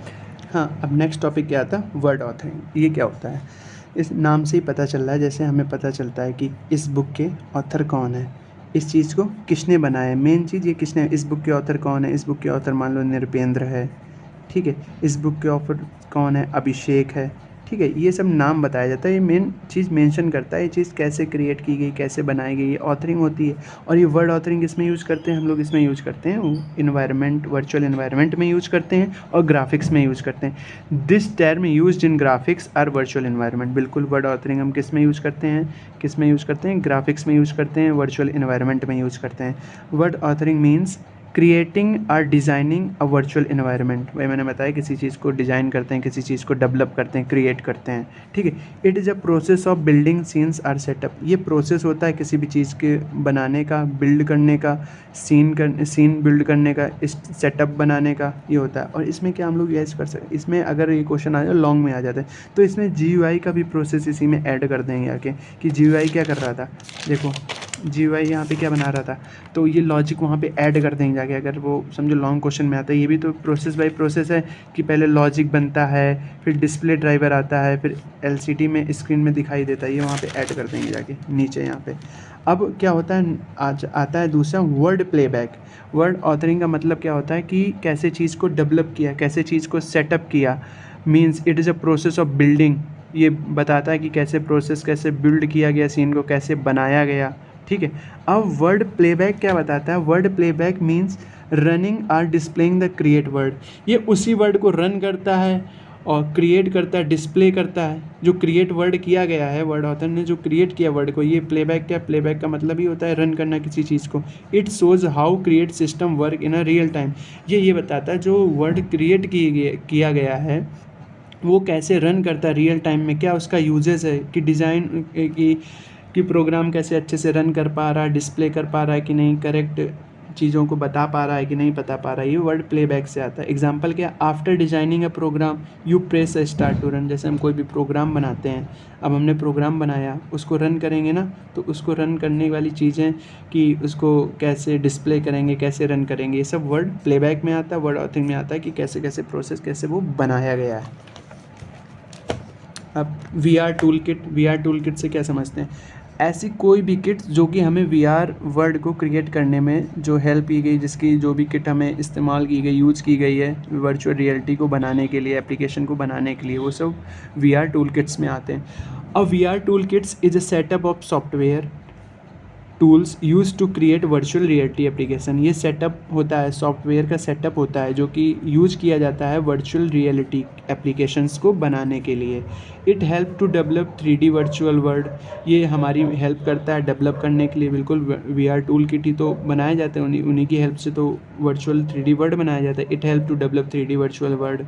A: हाँ अब नेक्स्ट टॉपिक क्या आता है, वर्ड ऑथरिंग। ये क्या होता है, इस नाम से ही पता चल रहा है, जैसे हमें पता चलता है कि इस बुक के ऑथर कौन है, इस चीज़ को किसने बनाया है। मेन चीज़ ये किसने, इस बुक के ऑथर कौन है, इस बुक के ऑथर मान लो नृपेंद्र है, ठीक है। इस बुक के ऑथर कौन है, अभिषेक है, ठीक है। ये सब नाम बताया जाता है, ये मेन चीज़ मेंशन करता है ये चीज़ कैसे क्रिएट की गई, कैसे बनाई गई, ये ऑथरिंग होती है। और ये वर्ड ऑथरिंग इसमें यूज़ करते हैं हम लोग, इसमें यूज़ करते हैं इन्वायरमेंट, वर्चुअल इन्वायरमेंट में यूज़ करते हैं और ग्राफिक्स में यूज़ करते हैं। This term used in graphics और वर्चुअल इन्वायरमेंट। बिल्कुल वर्ड ऑथरिंग हम किस में यूज़ करते हैं, ग्राफिक्स में यूज़ करते हैं, वर्चुअल इन्वायरमेंट में यूज़ करते हैं। वर्ड ऑथरिंग मीन्स क्रिएटिंग और डिज़ाइनिंग अ वर्चुअल एनवायरनमेंट, वही मैंने बताया किसी चीज़ को डिज़ाइन करते हैं, किसी चीज़ को डेवलप करते हैं, क्रिएट करते हैं, ठीक है। It is a process of building scenes or setup, ये प्रोसेस होता है किसी भी चीज़ के बनाने का, बिल्ड करने का, सीन बिल्ड करने का, इस सेटअप बनाने का, ये होता है। और इसमें क्या हम लोग यूज़ कर सकते हैं, इसमें अगर ये क्वेश्चन आ जाए लॉन्ग में आ जाता है तो इसमें GUI का भी प्रोसेस इसी में ऐड कर देंगे आके कि GUI क्या कर रहा था। देखो GUI यहाँ पे क्या बना रहा था, तो ये लॉजिक वहाँ पे ऐड कर देंगे जाके, अगर वो समझो लॉन्ग क्वेश्चन में आता है। ये भी तो प्रोसेस बाय प्रोसेस है कि पहले लॉजिक बनता है, फिर डिस्प्ले ड्राइवर आता है, फिर LCD में स्क्रीन में दिखाई देता है, ये वहाँ पे ऐड कर देंगे जाके नीचे यहाँ पे। अब क्या होता है, आज आता है दूसरा वर्ड प्लेबैक। वर्ड ऑथरिंग का मतलब क्या होता है कि कैसे चीज़ को डेवलप किया, कैसे चीज़ को सेटअप किया। Means it is a process of building, ये बताता है कि कैसे प्रोसेस, कैसे बिल्ड किया गया सीन को, कैसे बनाया गया, ठीक है। अब वर्ड प्लेबैक क्या बताता है, word playback means running or displaying the create word, ये उसी वर्ड को रन करता है और क्रिएट करता है, डिस्प्ले करता है जो क्रिएट वर्ड किया गया है, वर्ड ऑथर ने जो क्रिएट किया वर्ड को। ये प्लेबैक क्या, प्लेबैक का मतलब ही होता है रन करना किसी चीज़ को। It shows how create system work in a real time, ये बताता है जो वर्ड क्रिएट किया गया है वो कैसे रन करता है रियल टाइम में, क्या उसका यूजेस है, कि डिज़ाइन कि प्रोग्राम कैसे अच्छे से रन कर पा रहा है, डिस्प्ले कर पा रहा है कि नहीं, करेक्ट चीज़ों को बता पा रहा है कि नहीं बता पा रहा है। ये वर्ड प्लेबैक से आता है। एग्जांपल क्या, after designing a program you press start to run, जैसे हम कोई भी प्रोग्राम बनाते हैं, अब हमने प्रोग्राम बनाया, उसको रन करेंगे ना, तो उसको रन करने वाली चीज़ें कि उसको कैसे डिस्प्ले करेंगे, कैसे रन करेंगे, ये सब वर्ड प्लेबैक में आता है, वर्ड ऑथरिंग में आता है कि कैसे कैसे प्रोसेस, कैसे वो बनाया गया है। अब VR टूल किट से क्या समझते हैं, ऐसी कोई भी किट जो कि हमें VR वर्ड को क्रिएट करने में जो हेल्प की गई, जिसकी जो भी किट हमें इस्तेमाल की गई, यूज़ की गई है वर्चुअल रियलिटी को बनाने के लिए, एप्लीकेशन को बनाने के लिए, वो सब VR टूल किट्स में आते हैं। अब VR tool kits is a setup of software tools use to create virtual reality application, ये सेटअप होता है, सॉफ्टवेयर का सेटअप होता है जो कि यूज़ किया जाता है वर्चुअल रियलिटी एप्लीकेशंस को बनाने के लिए। It help to develop 3D virtual world, ये हमारी हेल्प करता है डेवलप करने के लिए। बिल्कुल VR टूल किट ही तो बनाए जाते हैं, उन्हीं की हेल्प से तो वर्चुअल 3D वर्ल्ड बनाया जाता है। It help to develop 3D virtual world,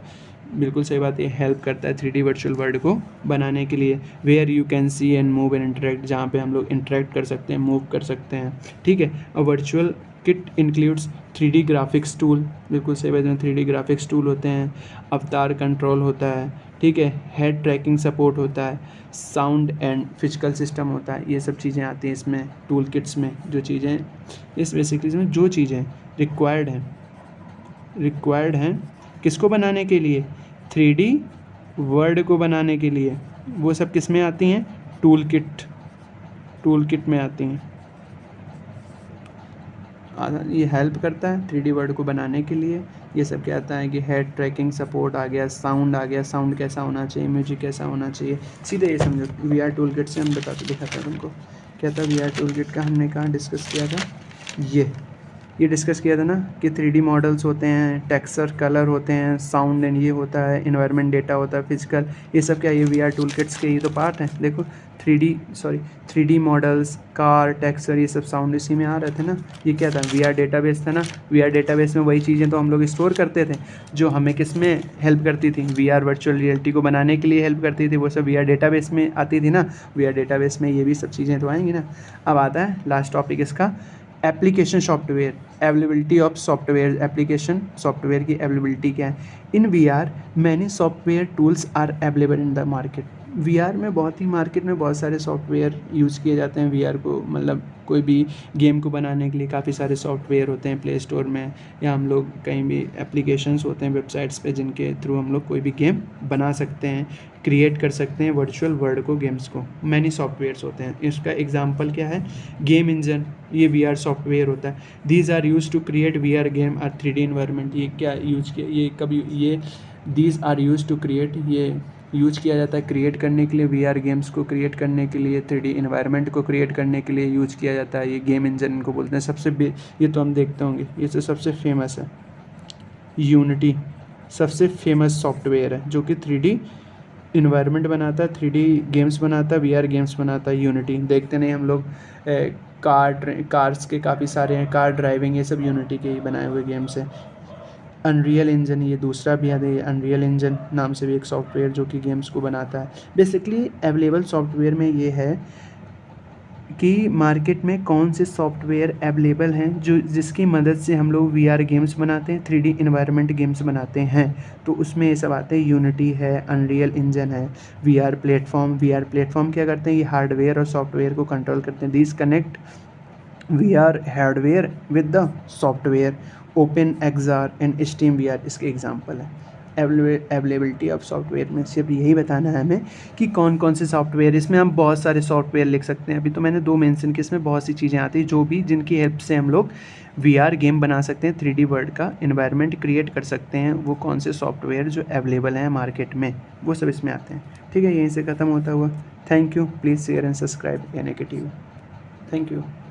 A: बिल्कुल सही बात है, हेल्प करता है 3D वर्चुअल वर्ल्ड को बनाने के लिए। Where you can see and move and interact, जहाँ पे हम लोग इंटरेक्ट कर सकते हैं, मूव कर सकते हैं, ठीक है। और virtual kit includes 3D graphics tool, बिल्कुल सही बात है, 3D ग्राफिक्स टूल होते हैं, अवतार कंट्रोल होता है, ठीक है, हेड ट्रैकिंग सपोर्ट होता है, साउंड एंड फिजिकल सिस्टम होता है, ये सब चीज़ें आती हैं इसमें टूल किट्स में। जो चीज़ें इस बेसिकली इसमें जो चीज़ें रिक्वायर्ड हैं किसको बनाने के लिए, 3D वर्ड को बनाने के लिए, वो सब किस में आती हैं, टूल किट में आती हैं। ये हेल्प करता है 3D वर्ड को बनाने के लिए। ये सब क्या आता है कि हेड ट्रैकिंग सपोर्ट आ गया, साउंड आ गया, साउंड कैसा होना चाहिए, म्यूजिक कैसा होना चाहिए, सीधे ये समझो। VR टूल किट से हम दिखाते हैं तुमको क्या था। VR टूल किट का हमने कहाँ डिस्कस किया था, ये डिस्कस किया था ना कि 3D मॉडल्स होते हैं, टेक्सचर कलर होते हैं, साउंड एंड ये होता है, इन्वायरमेंट डेटा होता है, फिजिकल, ये सब क्या, ये VR टूल किट्स के ये तो पार्ट हैं। देखो 3D मॉडल्स, कार, टेक्सचर, ये सब साउंड इसी में आ रहे थे ना। ये क्या था, VR डेटाबेस था ना। VR डेटाबेस में वही चीज़ें तो हम लोग स्टोर करते थे जो हमें किस में हेल्प करती थी, VR वर्चुअल रियलिटी को बनाने के लिए हेल्प करती थी, वो सब VR डेटाबेस में आती थी ना। VR डेटाबेस में ये भी सब चीज़ें तो आएंगी ना। अब आता है लास्ट टॉपिक इसका, application software, availability of software, application software की अवेलेबिलिटी क्या है। In VR many software tools are available in the market, VR में बहुत ही मार्केट में बहुत सारे सॉफ्टवेयर यूज़ किए जाते हैं VR को, मतलब कोई भी गेम को बनाने के लिए काफ़ी सारे सॉफ्टवेयर होते हैं प्ले स्टोर में, या हम लोग कहीं भी एप्लीकेशंस होते हैं वेबसाइट्स पे जिनके थ्रू हम लोग कोई भी गेम बना सकते हैं, क्रिएट कर सकते हैं वर्चुअल वर्ल्ड को, गेम्स को, मैनी सॉफ्टवेयर्स होते हैं। इसका एग्जांपल क्या है, गेम इंजन, ये VR सॉफ्टवेयर होता है। These are use to create VR game और 3D इन्वायरमेंट, ये क्या यूज किया, ये कभी ये these are use to create, ये यूज किया जाता है क्रिएट करने के लिए, VR गेम्स को क्रिएट करने के लिए, 3D इन्वायरमेंट को क्रिएट करने के लिए यूज किया जाता है। ये गेम इंजन इनको बोलते हैं। सबसे ये तो हम देखते होंगे, ये तो सबसे फेमस है, यूनिटी सबसे फेमस सॉफ्टवेयर है जो कि 3D इन्वायरमेंट बनाता है, 3D गेम्स बनाता है, VR गेम्स बनाता है यूनिटी। देखते नहीं हम लोग कार्स के काफ़ी सारे हैं, कार ड्राइविंग, ये सब यूनिटी के ही बनाए हुए गेम्स हैं। अनरियल इंजन ये दूसरा भी है, अनरियल इंजन नाम से भी एक सॉफ्टवेयर जो कि गेम्स को बनाता है। बेसिकली अवेलेबल सॉफ्टवेयर में ये है कि मार्केट में कौन से सॉफ्टवेयर अवेलेबल हैं जो जिसकी मदद से हम लोग VR गेम्स बनाते हैं, 3D इन्वायरमेंट गेम्स बनाते हैं। तो उसमें ये सब आते हैं, यूनिटी है, अनरियल इंजन है, VR प्लेटफॉर्म क्या करते हैं, ये हार्डवेयर और सॉफ्टवेयर को कंट्रोल करते हैं। This connect VR hardware with the software, open XR and steam VR इसके एग्जांपल है। अवेलेबिलिटी ऑफ सॉफ्टवेयर में सिर्फ यही बताना है हमें कि कौन कौन से सॉफ्टवेयर, इसमें हम बहुत सारे सॉफ्टवेयर लिख सकते हैं। अभी तो मैंने 2 मेंशन किए, इसमें बहुत सी चीज़ें आती हैं जो भी जिनकी हेल्प से हम लोग VR गेम बना सकते हैं, 3D वर्ल्ड का इन्वायरमेंट क्रिएट कर सकते हैं। वो कौन से सॉफ्टवेयर जो अवेलेबल हैं मार्केट में, वो सब इसमें आते हैं। ठीक है, यहीं से ख़त्म होता हुआ। Thank you, please share and subscribe NAK TV। Thank you.